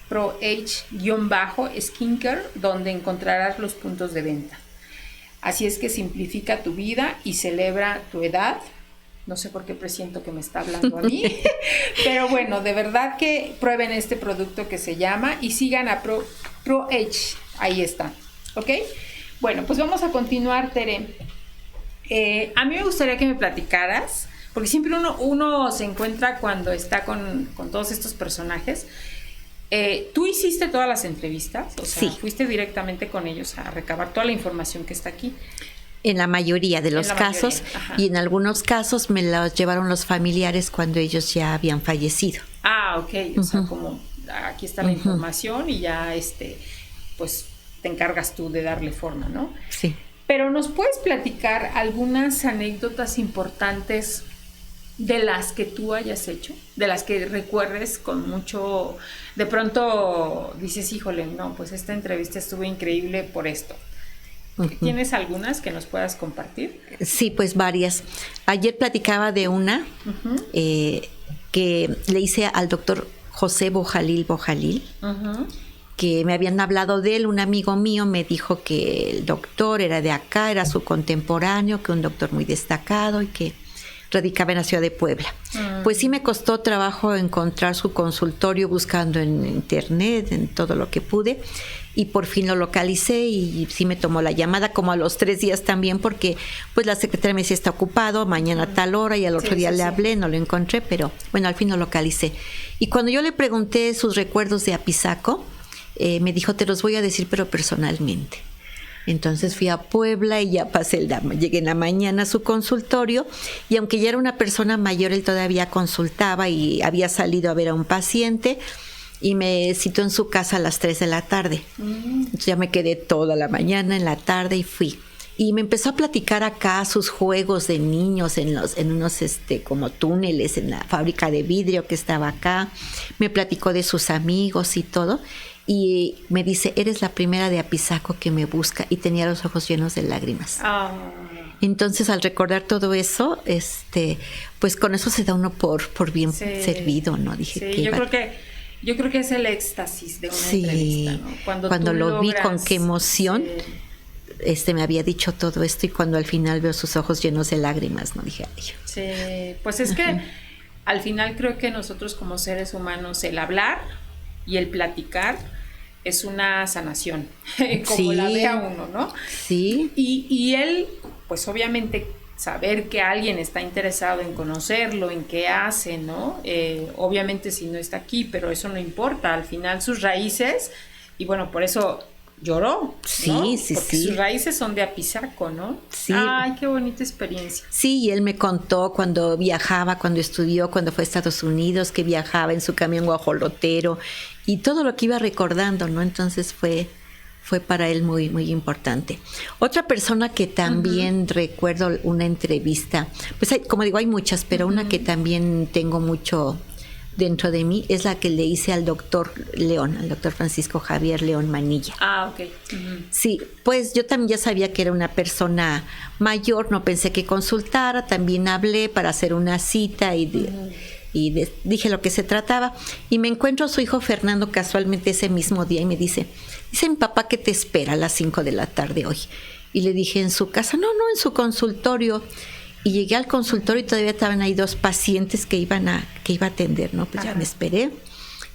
@ProAge_skincare, donde encontrarás los puntos de venta. Así es que simplifica tu vida y celebra tu edad. No sé por qué presiento que me está hablando a mí, pero bueno, de verdad que prueben este producto que se llama y sigan a ProAge. Ahí está, ¿ok? Bueno, pues vamos a continuar, Tere. A mí me gustaría que me platicaras, porque siempre uno se encuentra cuando está con todos estos personajes. ¿Tú hiciste todas las entrevistas? O sea, sí. ¿Fuiste directamente con ellos a recabar toda la información que está aquí? En la mayoría de los casos, y en algunos casos me los llevaron los familiares cuando ellos ya habían fallecido. Ah, ok. O sea, como aquí está la información y ya pues te encargas tú de darle forma, ¿no? Sí. Pero ¿nos puedes platicar algunas anécdotas importantes de las que tú hayas hecho, de las que recuerdes con mucho, de pronto dices, híjole, no, pues esta entrevista estuvo increíble por esto? ¿Tienes algunas que nos puedas compartir? Sí, pues varias. Ayer platicaba de una que le hice al doctor José Bojalil, que me habían hablado de él. Un amigo mío me dijo que el doctor era de acá, era su contemporáneo, que un doctor muy destacado y que radicaba en la ciudad de Puebla. Pues sí me costó trabajo encontrar su consultorio buscando en internet, en todo lo que pude, y por fin lo localicé y sí me tomó la llamada como a los 3 días también, porque pues la secretaria me decía está ocupado, mañana a tal hora, y al otro día le hablé, no lo encontré, pero bueno, al fin lo localicé. Y cuando yo le pregunté sus recuerdos de Apizaco, me dijo, te los voy a decir pero personalmente. Entonces fui a Puebla y ya llegué en la mañana a su consultorio, y aunque ya era una persona mayor, él todavía consultaba y había salido a ver a un paciente, y me citó en su casa a las 3 de la tarde. Entonces ya me quedé toda la mañana, en la tarde, y fui. Y me empezó a platicar acá sus juegos de niños en unos como túneles en la fábrica de vidrio que estaba acá. Me platicó de sus amigos y todo. Y me dice, eres la primera de Apizaco que me busca. Y tenía los ojos llenos de lágrimas. Entonces, al recordar todo eso, pues con eso se da uno por bien servido, ¿no? Dije, yo creo que es el éxtasis de una entrevista, ¿no? Cuando lo vi, con qué emoción me había dicho todo esto, y cuando al final veo sus ojos llenos de lágrimas, ¿no? Dije, ay. Sí, pues es que al final creo que nosotros como seres humanos, el hablar y el platicar es una sanación, como la vea uno, ¿no? Sí. Y él, pues obviamente saber que alguien está interesado en conocerlo, en qué hace, ¿no? Obviamente si no está aquí, pero eso no importa, al final sus raíces, y bueno, por eso lloró, ¿no? Sí. Porque sus raíces son de Apizaco, ¿no? Sí. Ay, qué bonita experiencia. Sí, y él me contó cuando viajaba, cuando estudió, cuando fue a Estados Unidos, que viajaba en su camión guajolotero, y todo lo que iba recordando, ¿no? Entonces fue para él muy, muy importante. Otra persona que también recuerdo una entrevista, pues como digo, hay muchas, pero una que también tengo mucho dentro de mí es la que le hice al doctor León, al doctor Francisco Javier León Manilla. Ok. Sí, pues yo también ya sabía que era una persona mayor, no pensé que consultara, también hablé para hacer una cita y dije lo que se trataba, y me encuentro a su hijo Fernando casualmente ese mismo día y me dice mi papá que te espera a las 5 de la tarde hoy. Y le dije, ¿en su casa? No, en su consultorio. Y llegué al consultorio y todavía estaban ahí 2 pacientes que iba a atender, ¿no? Pues ya me esperé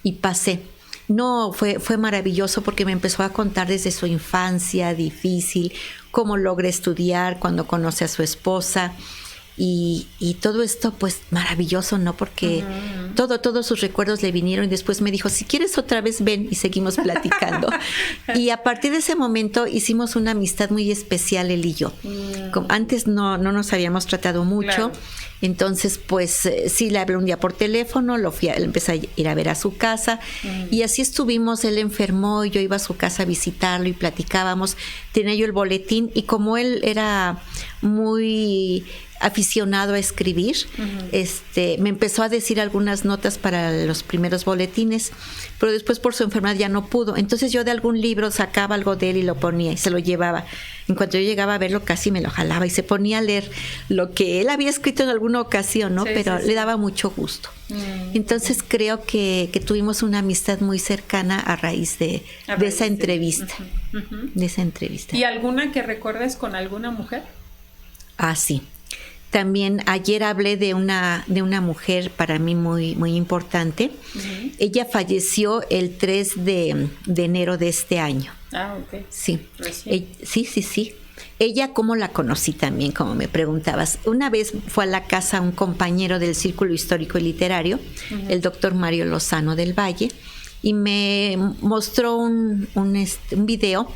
y pasé. No, fue maravilloso porque me empezó a contar desde su infancia difícil, cómo logra estudiar, cuando conoce a su esposa, y todo esto pues maravilloso, ¿no? Porque todos sus recuerdos le vinieron, y después me dijo, si quieres otra vez ven, y seguimos platicando. Y a partir de ese momento hicimos una amistad muy especial él y yo. Antes no nos habíamos tratado mucho. Claro. Entonces, pues sí, le hablé un día por teléfono, empecé a ir a ver a su casa, y así estuvimos. Él enfermó y yo iba a su casa a visitarlo y platicábamos. Tenía yo el boletín, y como él era muy aficionado a escribir, me empezó a decir algunas notas para los primeros boletines, pero después por su enfermedad ya no pudo. Entonces yo de algún libro sacaba algo de él y lo ponía y se lo llevaba. En cuanto yo llegaba a verlo, casi me lo jalaba y se ponía a leer lo que él había escrito en alguna ocasión, ¿no? Pero le daba mucho gusto. Entonces creo que tuvimos una amistad muy cercana a raíz de esa entrevista. De esa entrevista. ¿Y alguna que recuerdes con alguna mujer? Ah, sí. También ayer hablé de una mujer para mí muy, muy importante. Ella falleció el 3 de enero de este año. Ok. Sí. Sí. Ella, ¿cómo la conocí también? Como me preguntabas. Una vez fue a la casa un compañero del Círculo Histórico y Literario, el doctor Mario Lozano del Valle, y me mostró un video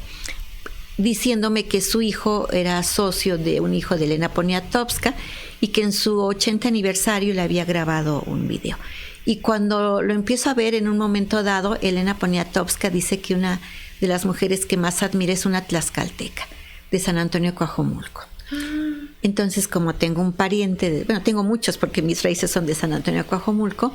diciéndome que su hijo era socio de un hijo de Elena Poniatowska y que en su 80 aniversario le había grabado un video. Y cuando lo empiezo a ver en un momento dado, Elena Poniatowska dice que una de las mujeres que más admira es una tlaxcalteca de San Antonio Coajomulco. Entonces, como tengo un pariente, tengo muchos porque mis raíces son de San Antonio Coajomulco,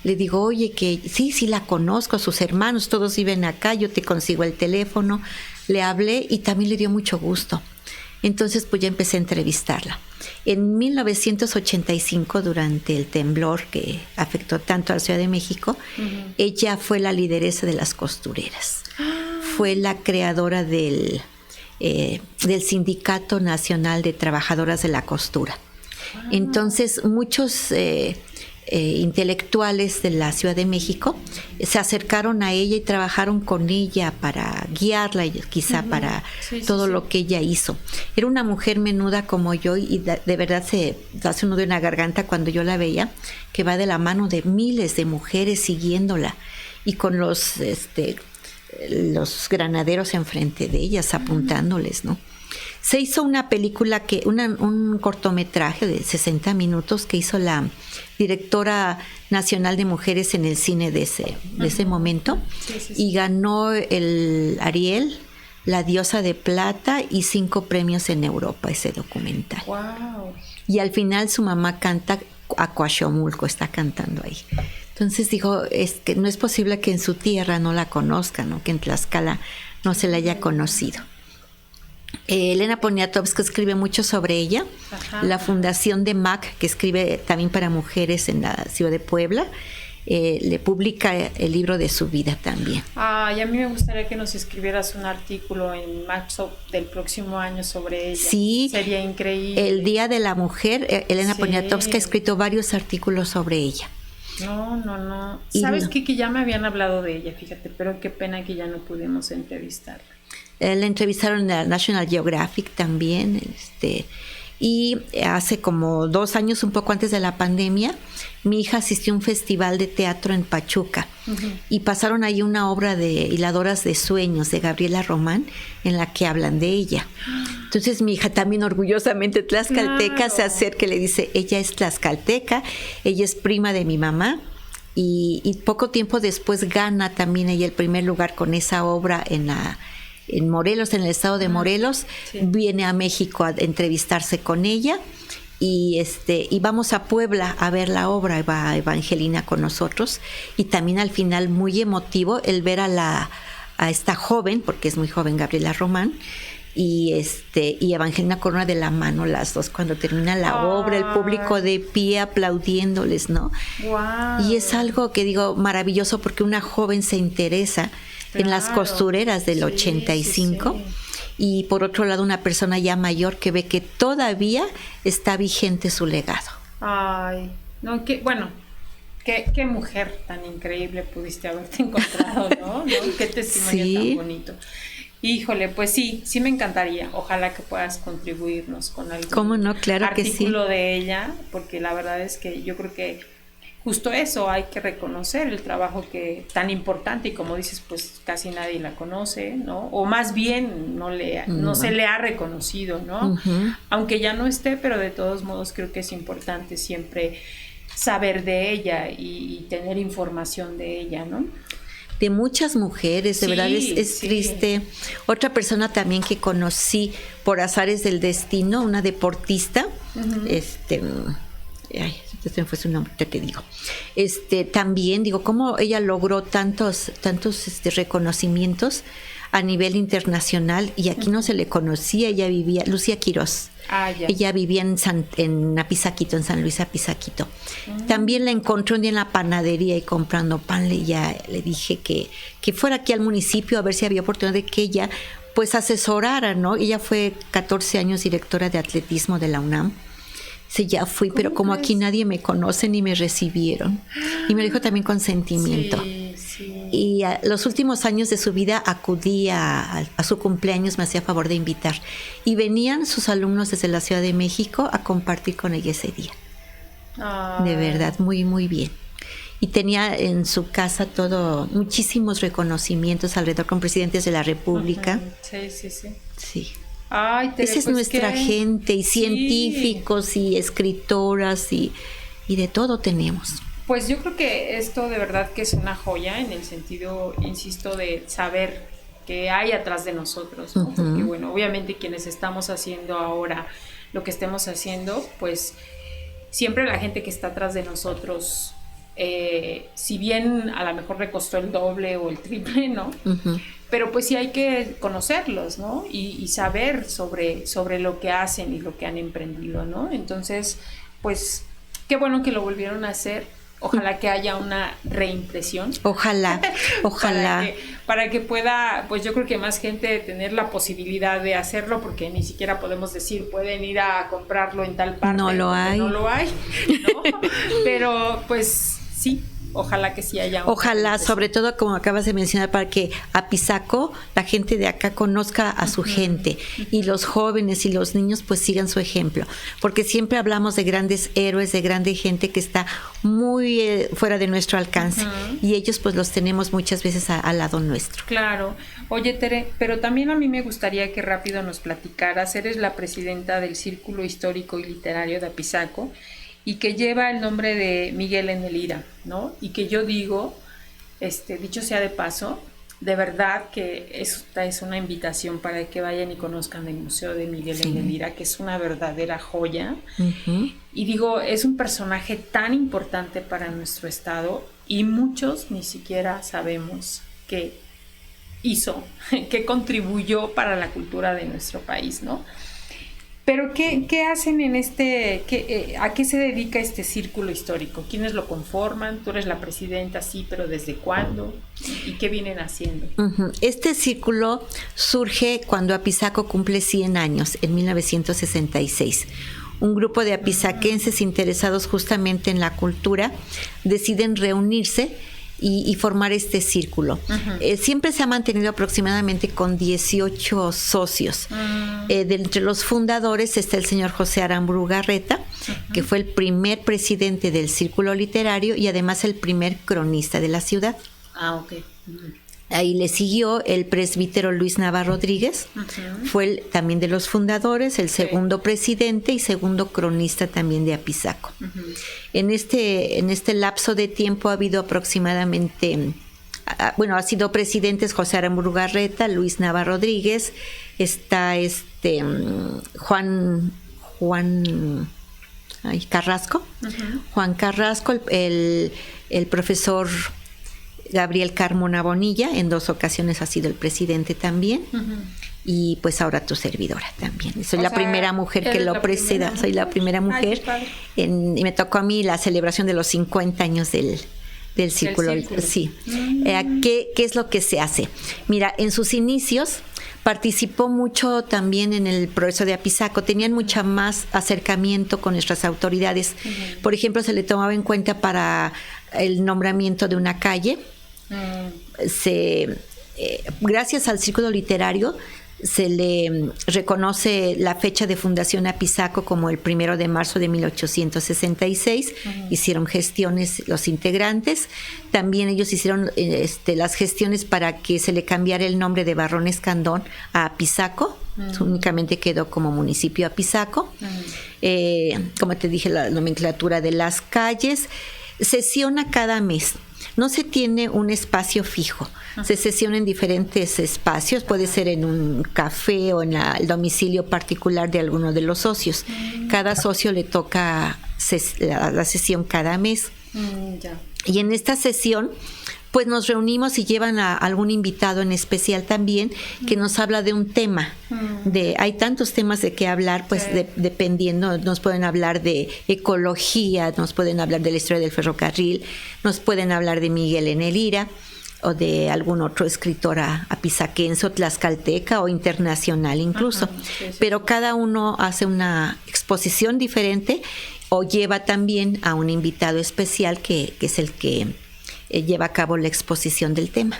le digo, oye, que sí la conozco, sus hermanos, todos viven acá, yo te consigo el teléfono. Le hablé y también le dio mucho gusto. Entonces, pues ya empecé a entrevistarla. En 1985, durante el temblor que afectó tanto a la Ciudad de México, ella fue la lideresa de las costureras. Fue la creadora del Sindicato Nacional de Trabajadoras de la Costura. Entonces, muchos intelectuales de la Ciudad de México se acercaron a ella y trabajaron con ella para guiarla, quizá para todo lo que ella hizo. Era una mujer menuda como yo, y de verdad se hace un nudo en la garganta cuando yo la veía, que va de la mano de miles de mujeres siguiéndola y con los granaderos enfrente de ellas apuntándoles, ¿no? Se hizo una película, un cortometraje de 60 minutos que hizo la directora nacional de mujeres en el cine de ese momento, y ganó el Ariel, la Diosa de Plata y 5 premios en Europa ese documental. Wow. Y al final su mamá canta Acuachomulco, está cantando ahí. Entonces dijo, es que no es posible que en su tierra no la conozcan, o que en Tlaxcala no se la haya conocido. Elena Poniatowska escribe mucho sobre ella. Ajá. La fundación de MAC, que escribe también para mujeres en la ciudad de Puebla, le publica el libro de su vida también. Y a mí me gustaría que nos escribieras un artículo en marzo del próximo año sobre ella. Sí, sería increíble. El Día de la Mujer, Elena Poniatowska ha escrito varios artículos sobre ella. No. ¿Sabes qué? Que ya me habían hablado de ella, fíjate, pero qué pena que ya no pudimos entrevistarla. La entrevistaron en la National Geographic también, y hace como 2 años, un poco antes de la pandemia, mi hija asistió a un festival de teatro en Pachuca, y pasaron ahí una obra de Hiladoras de Sueños de Gabriela Román, en la que hablan de ella. Entonces mi hija, también orgullosamente tlaxcalteca, se acerca y le dice, ella es tlaxcalteca, ella es prima de mi mamá, y poco tiempo después gana también ella el primer lugar con esa obra en Morelos, en el estado de Morelos. Sí. Viene a México a entrevistarse con ella, y vamos a Puebla a ver la obra. Va Evangelina con nosotros, y también al final muy emotivo el ver a esta joven, porque es muy joven, Gabriela Román, y Evangelina con una de la mano, las dos, cuando termina la obra, el público de pie aplaudiéndoles, ¿no? Wow. Y es algo que digo maravilloso, porque una joven se interesa en las costureras del 85, y por otro lado una persona ya mayor que ve que todavía está vigente su legado. Ay, no, qué mujer tan increíble pudiste haberte encontrado, ¿no? Qué testimonio tan bonito. Híjole, pues sí me encantaría. Ojalá que puedas contribuirnos con algún ¿Cómo no? Claro artículo que sí. de ella, porque la verdad es que yo creo que justo eso, hay que reconocer el trabajo que tan importante, y como dices, pues casi nadie la conoce, ¿no? O más bien no se le ha reconocido, ¿no? Aunque ya no esté, pero de todos modos creo que es importante siempre saber de ella y tener información de ella, ¿no? De muchas mujeres, de verdad es triste. Otra persona también que conocí por azares del destino, una deportista, este fue su nombre, te digo. También digo, cómo ella logró tantos reconocimientos a nivel internacional, y aquí no se le conocía. Ella vivía, Lucía Quirós. Ella vivía en Apizaquito, en San Luis Apizaquito. También la encontré un día en la panadería y comprando pan. Le dije que fuera aquí al municipio a ver si había oportunidad de que ella pues asesorara, ¿no? Ella fue 14 años directora de atletismo de la UNAM. Sí, ya fui, pero como aquí nadie me conoce ni me recibieron. Y me lo dijo también con sentimiento. Sí. Y a los últimos años de su vida acudí a su cumpleaños, me hacía favor de invitar. Y venían sus alumnos desde la Ciudad de México a compartir con ella ese día. De verdad, muy, muy bien. Y tenía en su casa muchísimos reconocimientos alrededor, con presidentes de la República. Sí. Ay, esa es nuestra gente, y científicos y escritoras y de todo tenemos. Pues yo creo que esto de verdad que es una joya, en el sentido, insisto, de saber qué hay atrás de nosotros, ¿no? Porque bueno, obviamente quienes estamos haciendo ahora lo que estemos haciendo, pues siempre la gente que está atrás de nosotros, si bien a lo mejor le costó el doble o el triple, ¿no? Pero pues sí hay que conocerlos, ¿no? Y saber sobre lo que hacen y lo que han emprendido, ¿no? Entonces, pues, qué bueno que lo volvieron a hacer. Ojalá que haya una reimpresión. Ojalá. Para que pueda, pues yo creo que más gente tener la posibilidad de hacerlo, porque ni siquiera podemos decir, pueden ir a comprarlo en tal parte. No lo hay. ¿no? Pero, pues, sí, ojalá que sí haya. Ojalá, sobre todo como acabas de mencionar, para que Apizaco, la gente de acá conozca a su gente, y los jóvenes y los niños pues sigan su ejemplo, porque siempre hablamos de grandes héroes, de grande gente que está muy fuera de nuestro alcance, y ellos pues los tenemos muchas veces al lado nuestro. Claro. Oye, Tere, pero también a mí me gustaría que rápido nos platicaras. Eres la presidenta del Círculo Histórico y Literario de Apizaco, y que lleva el nombre de Miguel N. Lira, ¿no? Y que yo digo, dicho sea de paso, de verdad que esta es una invitación para que vayan y conozcan el Museo de Miguel N. Lira, que es una verdadera joya. Y digo, es un personaje tan importante para nuestro estado, y muchos ni siquiera sabemos qué hizo, qué contribuyó para la cultura de nuestro país, ¿no? Pero ¿qué hacen en a qué se dedica este círculo histórico? ¿Quiénes lo conforman? Tú eres la presidenta, sí, pero ¿desde cuándo? ¿Y qué vienen haciendo? Este círculo surge cuando Apizaco cumple 100 años, en 1966. Un grupo de apizaquenses interesados justamente en la cultura deciden reunirse y formar este círculo. Siempre se ha mantenido aproximadamente con 18 socios. De entre los fundadores está el señor José Aramburu Garreta, que fue el primer presidente del Círculo Literario y además el primer cronista de la ciudad. Ok. Ahí le siguió el presbítero Luis Nava Rodríguez, fue también de los fundadores, el segundo presidente y segundo cronista también de Apizaco. En este lapso de tiempo ha habido aproximadamente, ha sido presidentes José Aramburu Garreta, Luis Nava Rodríguez, está Juan Carrasco, Juan Carrasco, el profesor Gabriel Carmona Bonilla, en 2 ocasiones ha sido el presidente también, y pues ahora tu servidora también. Soy la primera mujer que lo presida, soy la primera mujer, y me tocó a mí la celebración de los 50 años del círculo. Sí. ¿Qué es lo que se hace? Mira, en sus inicios participó mucho también en el proceso de Apizaco, tenían mucha más acercamiento con nuestras autoridades. Por ejemplo, se le tomaba en cuenta para el nombramiento de una calle. Gracias al Círculo Literario se le reconoce la fecha de fundación Apizaco como el 1 de marzo de 1866. Hicieron gestiones los integrantes. También ellos hicieron las gestiones para que se le cambiara el nombre de Barrón Escandón a Apizaco. Únicamente quedó como municipio Apizaco. Como te dije, la nomenclatura de las calles. Sesiona cada mes. No se tiene un espacio fijo. Se sesiona en diferentes espacios. Puede ser en un café o en el domicilio particular de alguno de los socios. Cada socio le toca la sesión cada mes. Y en esta sesión pues nos reunimos y llevan a algún invitado en especial también que nos habla de un tema. Hay tantos temas de qué hablar, pues dependiendo, nos pueden hablar de ecología, nos pueden hablar de la historia del ferrocarril, nos pueden hablar de Miguel N. Lira o de algún otro escritor apizaquense o tlaxcalteca o internacional incluso. Pero cada uno hace una exposición diferente o lleva también a un invitado especial que es el que lleva a cabo la exposición del tema.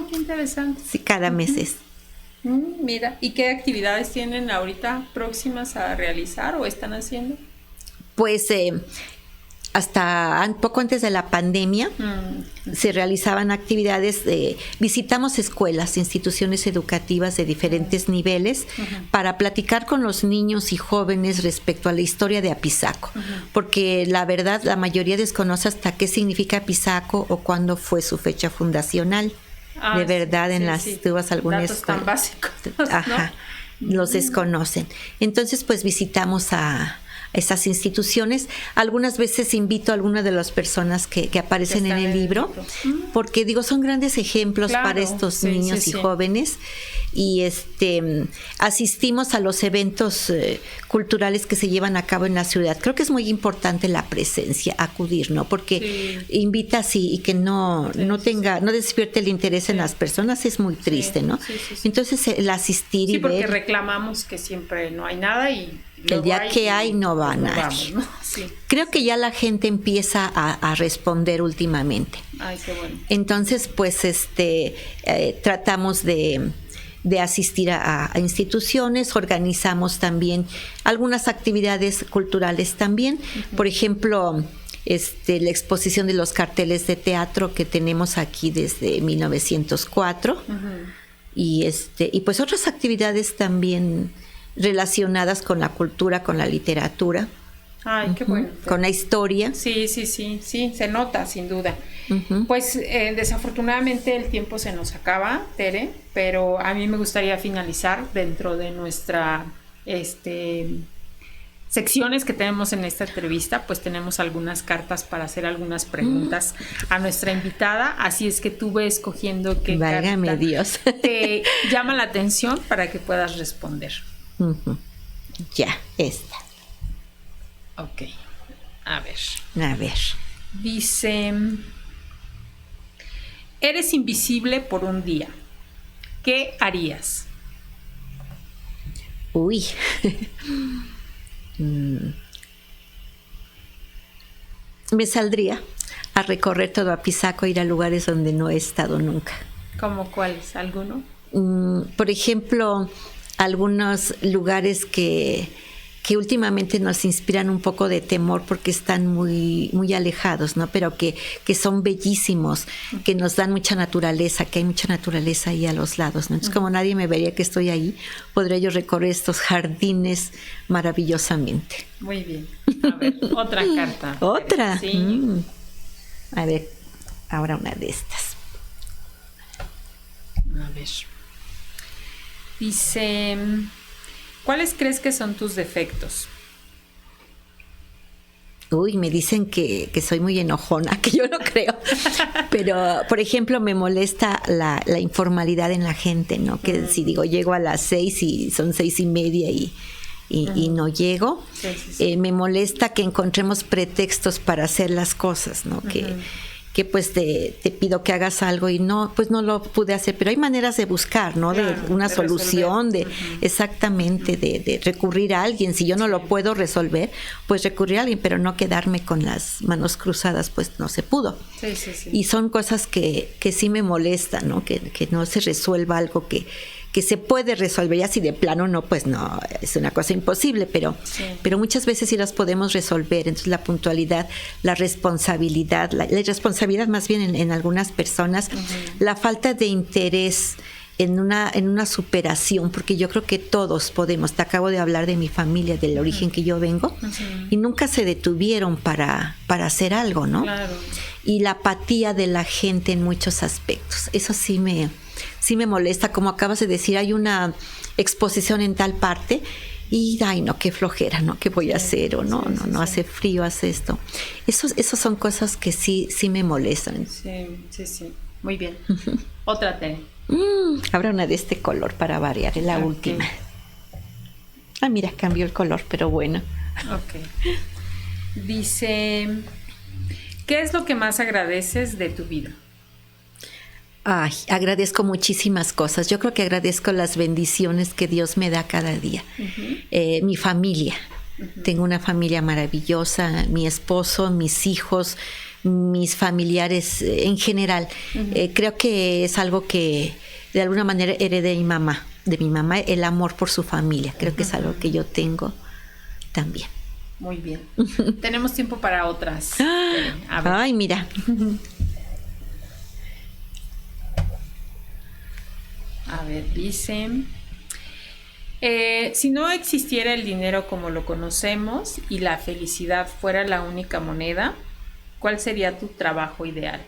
Qué interesante. Sí, cada mes es. Mira, ¿y qué actividades tienen ahorita próximas a realizar o están haciendo? Pues hasta poco antes de la pandemia se realizaban actividades, visitamos escuelas, instituciones educativas de diferentes niveles para platicar con los niños y jóvenes respecto a la historia de Apizaco, porque la verdad la mayoría desconoce hasta qué significa Apizaco o cuándo fue su fecha fundacional. De verdad, tú vas a alguna escuela. Tan básicos, ¿no? Los desconocen. Entonces, pues visitamos a esas instituciones. Algunas veces invito a algunas de las personas que aparecen en el libro, porque son grandes ejemplos para estos niños y jóvenes. Y asistimos a los eventos culturales que se llevan a cabo en la ciudad. Creo que es muy importante la presencia, acudir, ¿no? Porque invita y que no despierte el interés en las personas es muy triste, ¿no? Entonces el asistir y porque ver. reclamamos que siempre no hay nada y El día que hay no va nadie. Vamos, ¿no? Sí. Creo que ya la gente empieza a responder últimamente. Ay, qué bueno. Entonces, pues, tratamos de asistir a instituciones, organizamos también algunas actividades culturales también. Uh-huh. Por ejemplo, la exposición de los carteles de teatro que tenemos aquí desde 1904. Uh-huh. Y pues otras actividades también relacionadas con la cultura, con la literatura. Ay, qué bueno. Con la historia. Sí, se nota, sin duda. Uh-huh. Pues desafortunadamente el tiempo se nos acaba, Tere, pero a mí me gustaría finalizar dentro de nuestra secciones que tenemos en esta entrevista, pues tenemos algunas cartas para hacer algunas preguntas a nuestra invitada, así es que tú ves escogiendo qué Válgame carta Dios. te llama la atención para que puedas responder. Uh-huh. Ya, esta. Ok, a ver. Dice, eres invisible por un día. ¿Qué harías? Uy. Me saldría a recorrer todo Apizaco, ir a lugares donde no he estado nunca. ¿Cómo cuáles? ¿Alguno? Por ejemplo, algunos lugares que últimamente nos inspiran un poco de temor porque están muy, muy alejados, ¿no? Pero que son bellísimos, que nos dan mucha naturaleza, que hay mucha naturaleza ahí a los lados, ¿no? Entonces, como nadie me vería que estoy ahí, podría yo recorrer estos jardines maravillosamente. Muy bien. A ver, otra carta. ¿Otra? Sí. A ver, ahora una de estas. A ver. Dice, ¿cuáles crees que son tus defectos? Uy, me dicen que soy muy enojona, que yo no creo. Pero, por ejemplo, me molesta la informalidad en la gente, ¿no? Que si digo, llego a las 6 y son 6:30 y no llego. Sí. Me molesta que encontremos pretextos para hacer las cosas, ¿no? Que pues te pido que hagas algo y no, pues no lo pude hacer, pero hay maneras de buscar, ¿no? Claro, de una solución, exactamente, de recurrir a alguien. Si yo no lo puedo resolver, pues recurrir a alguien, pero no quedarme con las manos cruzadas, pues no se pudo. Sí. Y son cosas que sí me molestan, ¿no? Que no se resuelva algo que se puede resolver, ya si de plano no, pues no, es una cosa imposible, pero muchas veces sí las podemos resolver. Entonces la puntualidad, la responsabilidad, la responsabilidad más bien en algunas personas, la falta de interés en una superación, porque yo creo que todos podemos. Te acabo de hablar de mi familia, del origen que yo vengo, y nunca se detuvieron para hacer algo, ¿no? Claro. Y la apatía de la gente en muchos aspectos, eso sí me molesta. Como acabas de decir, hay una exposición en tal parte y ay no, qué flojera, ¿no? ¿Qué voy a hacer? O no hace frío, hace esto. Esos son cosas que sí me molestan. Sí. Muy bien. Otra T. Habrá una de este color para variar, es la última. Ah, mira, cambió el color, pero bueno. Ok. Dice, ¿qué es lo que más agradeces de tu vida? Ay, agradezco muchísimas cosas. Yo creo que agradezco las bendiciones que Dios me da cada día. Mi familia. Tengo una familia maravillosa, mi esposo, mis hijos, mis familiares en general. Creo que es algo que de alguna manera heredé de mi mamá, el amor por su familia. Creo que es algo que yo tengo también. Muy bien. Tenemos tiempo para otras. Ay, mira. A ver, dice, si no existiera el dinero como lo conocemos y la felicidad fuera la única moneda, ¿cuál sería tu trabajo ideal?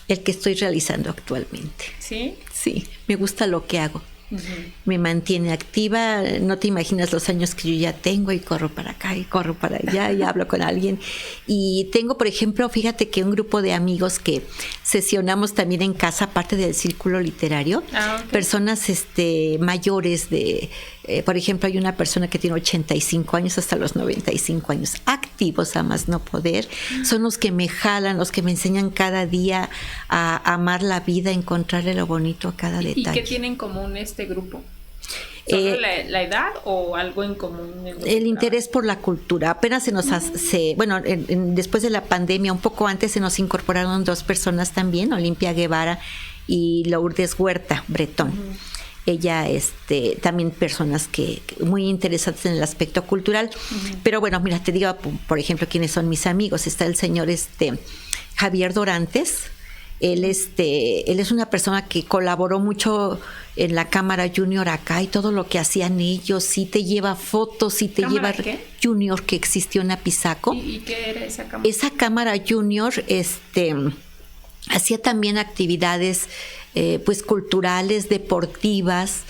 El que estoy realizando actualmente. ¿Sí? Sí, me gusta lo que hago. Me mantiene activa, no te imaginas los años que yo ya tengo y corro para acá y corro para allá y hablo con alguien. Y tengo, por ejemplo, fíjate que un grupo de amigos que sesionamos también en casa, aparte del círculo literario, personas mayores por ejemplo, hay una persona que tiene 85 años hasta los 95 años, activos a más no poder, son los que me jalan, los que me enseñan cada día a amar la vida, a encontrarle lo bonito a cada detalle. ¿Y qué tienen en común este grupo? ¿Solo la edad o algo en común? El interés por la cultura. Apenas se nos hace, bueno, después de la pandemia, un poco antes, se nos incorporaron 2 personas también, Olimpia Guevara y Lourdes Huerta Bretón. Ella, también personas que muy interesadas en el aspecto cultural. Pero bueno, mira, te digo, por ejemplo, quiénes son mis amigos. Está el señor Javier Dorantes. Él es una persona que colaboró mucho en la Cámara Junior acá, y todo lo que hacían ellos, sí te lleva fotos, sí te lleva ¿qué? Junior, que existió en Apizaco. ¿Y qué era esa cámara? Esa Cámara Junior hacía también actividades pues culturales, deportivas,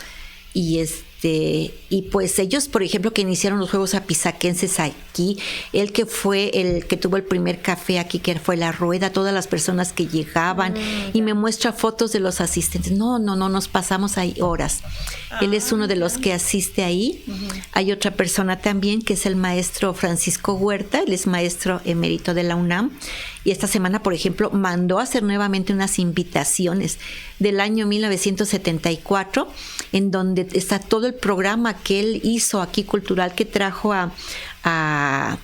y pues ellos, por ejemplo, que iniciaron los Juegos Apizaquenses aquí, el que fue el que tuvo el primer café aquí, que fue La Rueda, todas las personas que llegaban, y me muestra fotos de los asistentes. No, nos pasamos ahí horas. Él es uno de los que asiste ahí. Hay otra persona también, que es el maestro Francisco Huerta. Él es maestro emérito de la UNAM, y esta semana, por ejemplo, mandó a hacer nuevamente unas invitaciones del año 1974, en donde está todo el programa que él hizo aquí cultural, que trajo a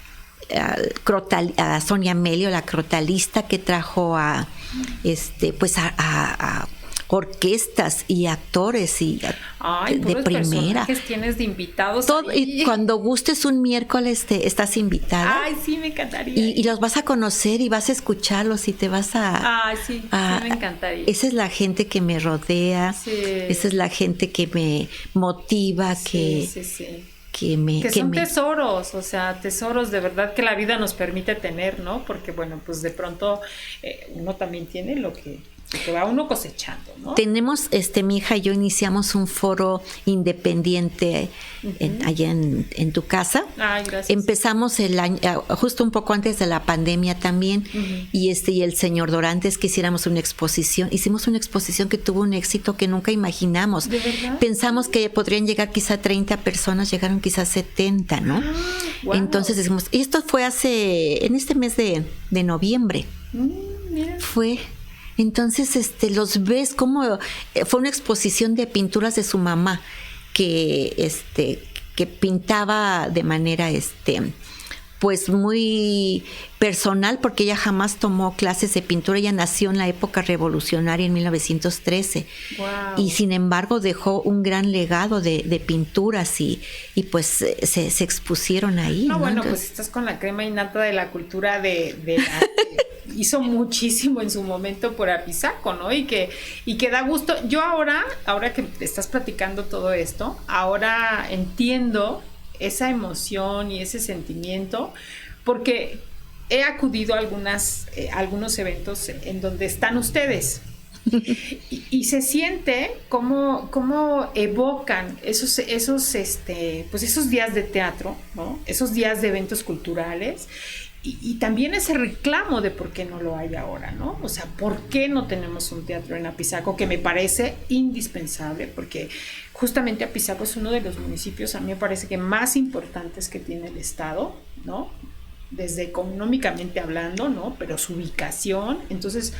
Sonia Melio, la crotalista, que trajo a orquestas y actores y de primera. Tienes de invitados todo, y cuando gustes un miércoles estás invitada. Ay, sí, me encantaría. Y los vas a conocer y vas a escucharlos y te vas a... Ay, sí, me encantaría. Esa es la gente que me rodea, esa es la gente que me motiva, que son tesoros, o sea, tesoros de verdad que la vida nos permite tener, ¿no? Porque bueno, pues de pronto uno también tiene lo que va uno cosechando, ¿no? Tenemos, mi hija y yo iniciamos un foro independiente allá en tu casa. Ay, gracias. Empezamos el año, justo un poco antes de la pandemia también, y el señor Dorantes, que hiciéramos una exposición. Hicimos una exposición que tuvo un éxito que nunca imaginamos. ¿De verdad? Pensamos que podrían llegar quizá 30 personas, llegaron quizá 70, ¿no? Wow. Entonces decimos, y esto fue en este mes de noviembre. Mira. Entonces, los ves como fue una exposición de pinturas de su mamá que pintaba de manera pues muy personal, porque ella jamás tomó clases de pintura. Ella nació en la época revolucionaria en 1913. Wow. Y sin embargo dejó un gran legado de pinturas y pues se expusieron ahí. No, bueno, Entonces, pues estás con la crema innata de la cultura hizo muchísimo en su momento por Apizaco, ¿no? Y que da gusto. Yo ahora que estás platicando todo esto, ahora entiendo esa emoción y ese sentimiento, porque he acudido a algunos eventos en donde están ustedes. Y se siente cómo evocan esos días de teatro, ¿no? Esos días de eventos culturales. Y también ese reclamo de por qué no lo hay ahora, ¿no? O sea, ¿por qué no tenemos un teatro en Apizaco? Que me parece indispensable, porque justamente Apizaco es uno de los municipios, a mí me parece que más importantes que tiene el Estado, ¿no? Desde económicamente hablando, ¿no? Pero su ubicación, entonces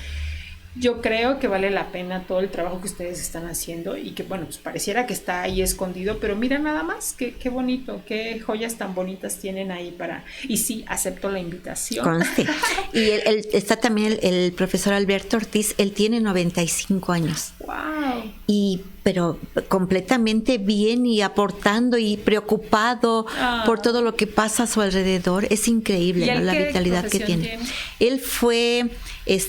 yo creo que vale la pena todo el trabajo que ustedes están haciendo, y que bueno, pues pareciera que está ahí escondido, pero mira nada más, qué bonito, qué joyas tan bonitas tienen ahí y sí, acepto la invitación. Conste. Y está también el profesor Alberto Ortiz, él tiene 95 años. ¡Wow! Pero completamente bien y aportando y preocupado por todo lo que pasa a su alrededor. Es increíble, ¿no? La vitalidad que tiene. Él fue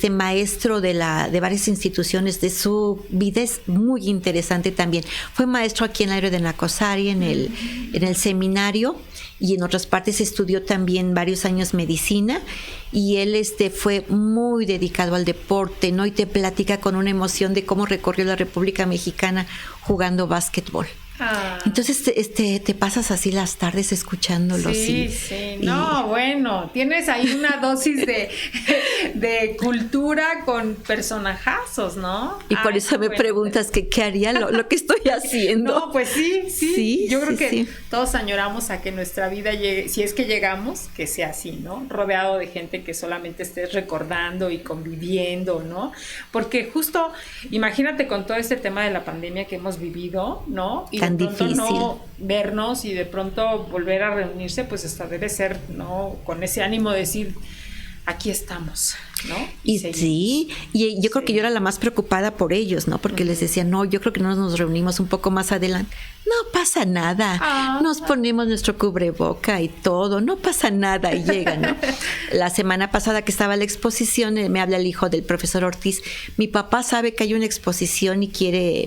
maestro de varias instituciones. De su vida es muy interesante también. Fue maestro aquí en el área de Nacosari, en el seminario, y en otras partes estudió también varios años medicina, y él fue muy dedicado al deporte, ¿no? Y te platica con una emoción de cómo recorrió la República Mexicana jugando básquetbol. Entonces te pasas así las tardes escuchándolos. Sí. No, bueno, tienes ahí una dosis de cultura con personajazos, ¿no? Y por eso me preguntas que qué haría lo que estoy haciendo. No, pues sí. Yo creo que todos añoramos a que nuestra vida llegue, si es que llegamos, que sea así, ¿no? Rodeado de gente que solamente estés recordando y conviviendo, ¿no? Porque justo, imagínate con todo este tema de la pandemia que hemos vivido, ¿no? Y tan difícil. No vernos y de pronto volver a reunirse, pues hasta debe ser, ¿no? Con ese ánimo de decir, aquí estamos, ¿no? Y sí, y yo creo que yo era la más preocupada por ellos, ¿no? Porque les decía, no, yo creo que nos reunimos un poco más adelante. No pasa nada, nos ponemos nuestro cubreboca y todo, no pasa nada, y llegan, ¿no? La semana pasada que estaba la exposición, me habla el hijo del profesor Ortiz, mi papá sabe que hay una exposición y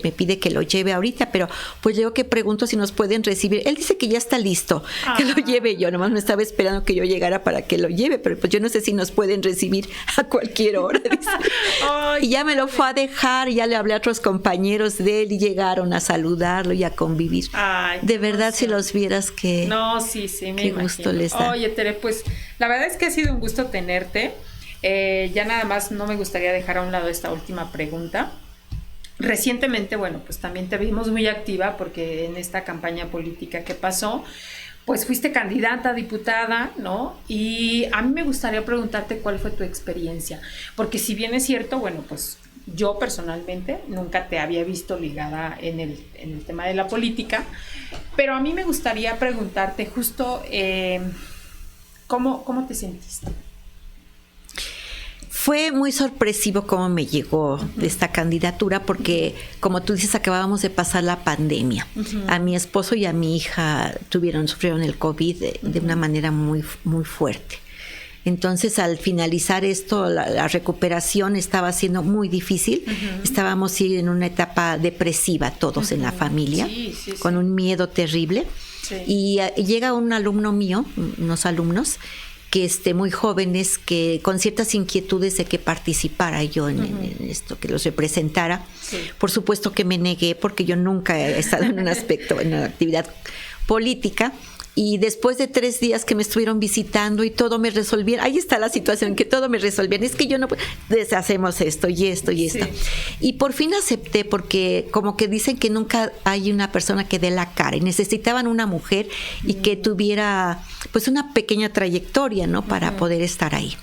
me pide que lo lleve ahorita, pero pues yo que pregunto si nos pueden recibir, él dice que ya está listo, que lo lleve yo, nomás me estaba esperando que yo llegara para que lo lleve, pero pues yo no sé si nos pueden recibir a cualquier hora, dice. Y ya me lo fue a dejar, y ya le hablé a otros compañeros de él y llegaron a saludarlo y a convivir. Ay, de verdad, si los vieras que no, sí, me gusto imagino. les da. Oye, Tere, pues la verdad es que ha sido un gusto tenerte. Ya nada más no me gustaría dejar a un lado esta última pregunta. Recientemente, bueno, pues también te vimos muy activa porque en esta campaña política que pasó, pues fuiste candidata a diputada, ¿no? Y a mí me gustaría preguntarte cuál fue tu experiencia, porque si bien es cierto, bueno, pues yo personalmente nunca te había visto ligada en el tema de la política, pero a mí me gustaría preguntarte justo ¿cómo te sentiste? Fue muy sorpresivo cómo me llegó esta candidatura porque, como tú dices, acabábamos de pasar la pandemia. A mi esposo y a mi hija sufrieron el COVID de una manera muy, muy fuerte. Entonces, al finalizar esto, la recuperación estaba siendo muy difícil. Estábamos en una etapa depresiva todos en la familia, con un miedo terrible. Sí. Y llega un alumno mío, unos alumnos, que muy jóvenes, que con ciertas inquietudes de que participara yo en esto, que los representara. Sí. Por supuesto que me negué porque yo nunca he estado en un aspecto, en una actividad política. Y después de 3 días que me estuvieron visitando y todo me resolvieron, ahí está la situación, que todo me resolvieron, es que yo no puedo, deshacemos esto y esto y esto. Sí. Y por fin acepté porque como que dicen que nunca hay una persona que dé la cara y necesitaban una mujer y que tuviera pues una pequeña trayectoria, ¿no? Para poder estar ahí.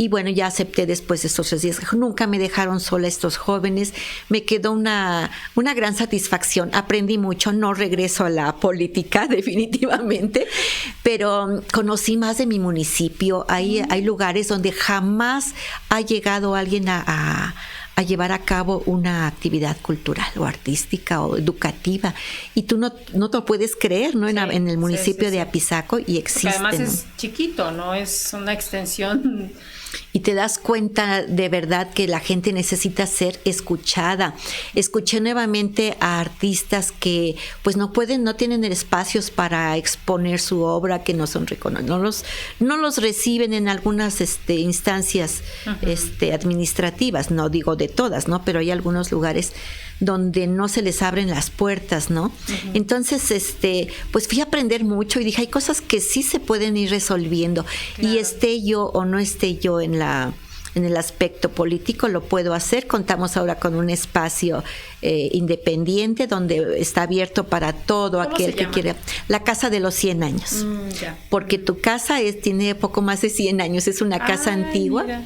Y bueno, ya acepté después de estos 3 días. Nunca me dejaron sola estos jóvenes. Me quedó una gran satisfacción. Aprendí mucho. No regreso a la política, definitivamente. Pero conocí más de mi municipio. Hay lugares donde jamás ha llegado alguien a llevar a cabo una actividad cultural o artística o educativa. Y tú no te lo puedes creer, ¿no? En el municipio de Apizaco y existe. Porque además es chiquito, ¿no? Es una extensión. Y te das cuenta de verdad que la gente necesita ser escuchada. Escuché nuevamente a artistas que pues no tienen espacios para exponer su obra, que no son reconocidos, no los reciben en algunas instancias administrativas, no digo de todas, ¿no? Pero hay algunos lugares donde no se les abren las puertas, ¿no? Entonces, pues fui a aprender mucho y dije, hay cosas que sí se pueden ir resolviendo. Claro. Y esté yo o no esté yo en el aspecto político, lo puedo hacer. Contamos ahora con un espacio independiente donde está abierto para todo aquel que quiera. La Casa de los 100 años. Porque tu casa tiene poco más de 100 años, es una casa antigua. Mira.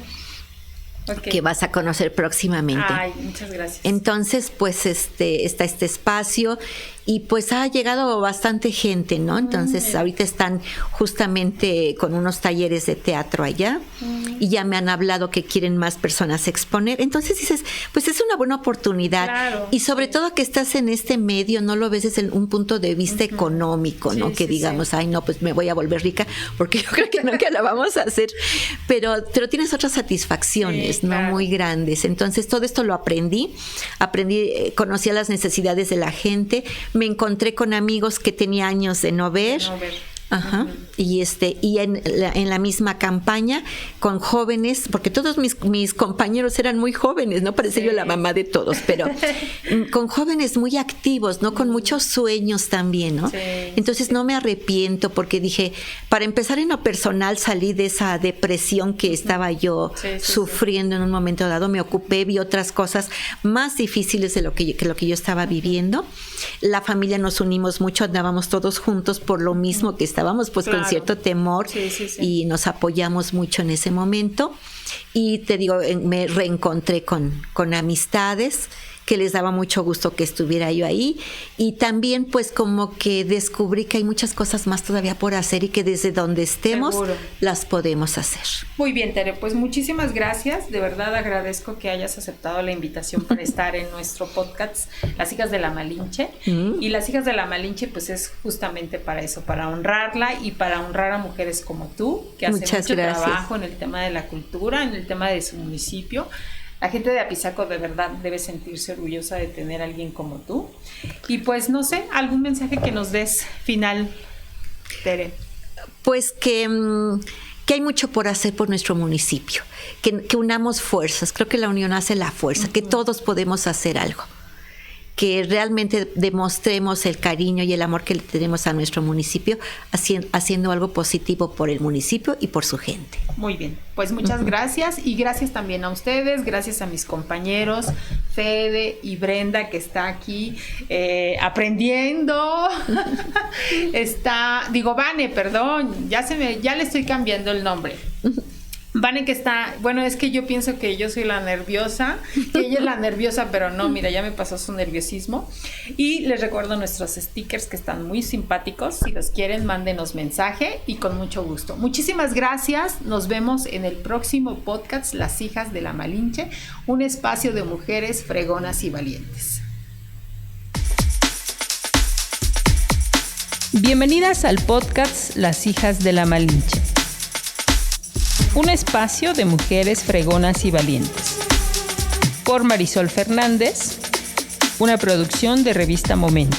Okay. Que vas a conocer próximamente. Ay, muchas gracias. Entonces, pues está este espacio y pues ha llegado bastante gente, ¿no? Entonces, ahorita están justamente con unos talleres de teatro allá y ya me han hablado que quieren más personas exponer. Entonces dices, pues es una buena oportunidad. Claro, y sobre todo que estás en este medio, no lo ves desde un punto de vista económico, ¿no? Que digamos, ay, no, pues me voy a volver rica, porque yo creo que nunca la vamos a hacer. Pero tienes otras satisfacciones, ¿no? Claro. Muy grandes. Entonces, todo esto lo aprendí, conocía las necesidades de la gente, me encontré con amigos que tenía años de no ver. Ajá. Y en la misma campaña con jóvenes, porque todos mis compañeros eran muy jóvenes, no parecía yo la mamá de todos, pero con jóvenes muy activos, no, con muchos sueños también, ¿no? Entonces no me arrepiento porque dije, para empezar, en lo personal salí de esa depresión que estaba yo sufriendo en un momento dado, me ocupé, vi otras cosas más difíciles de lo que yo estaba viviendo. La familia nos unimos mucho, andábamos todos juntos por lo mismo que estábamos pues con cierto temor y nos apoyamos mucho en ese momento. Y te digo, me reencontré con amistades que les daba mucho gusto que estuviera yo ahí, y también pues como que descubrí que hay muchas cosas más todavía por hacer y que desde donde estemos Seguro. las podemos hacer. Muy bien, Tere, pues muchísimas gracias. De verdad agradezco que hayas aceptado la invitación para estar en nuestro podcast Las Hijas de la Malinche. Y Las Hijas de la Malinche pues es justamente para eso, para honrarla y para honrar a mujeres como tú, que hacen mucho trabajo en el tema de la cultura, en el tema de su municipio. La gente de Apizaco de verdad debe sentirse orgullosa de tener a alguien como tú. Y pues no sé, algún mensaje que nos des final, Tere. Pues que hay mucho por hacer por nuestro municipio, que unamos fuerzas. Creo que la unión hace la fuerza, que todos podemos hacer algo, que realmente demostremos el cariño y el amor que le tenemos a nuestro municipio, haciendo algo positivo por el municipio y por su gente. Muy bien, pues muchas gracias, y gracias también a ustedes, gracias a mis compañeros Fede y Brenda, que está aquí aprendiendo. Vane, perdón, ya le estoy cambiando el nombre. Vane, que está, bueno, es que yo pienso que yo soy la nerviosa, que ella es la nerviosa, pero no, mira, ya me pasó su nerviosismo. Y les recuerdo nuestros stickers que están muy simpáticos. Si los quieren, mándenos mensaje y con mucho gusto. Muchísimas gracias. Nos vemos en el próximo podcast Las Hijas de la Malinche, un espacio de mujeres fregonas y valientes. Bienvenidas al podcast Las Hijas de la Malinche. Un espacio de mujeres fregonas y valientes. Por Marisol Fernández, una producción de Revista Momento.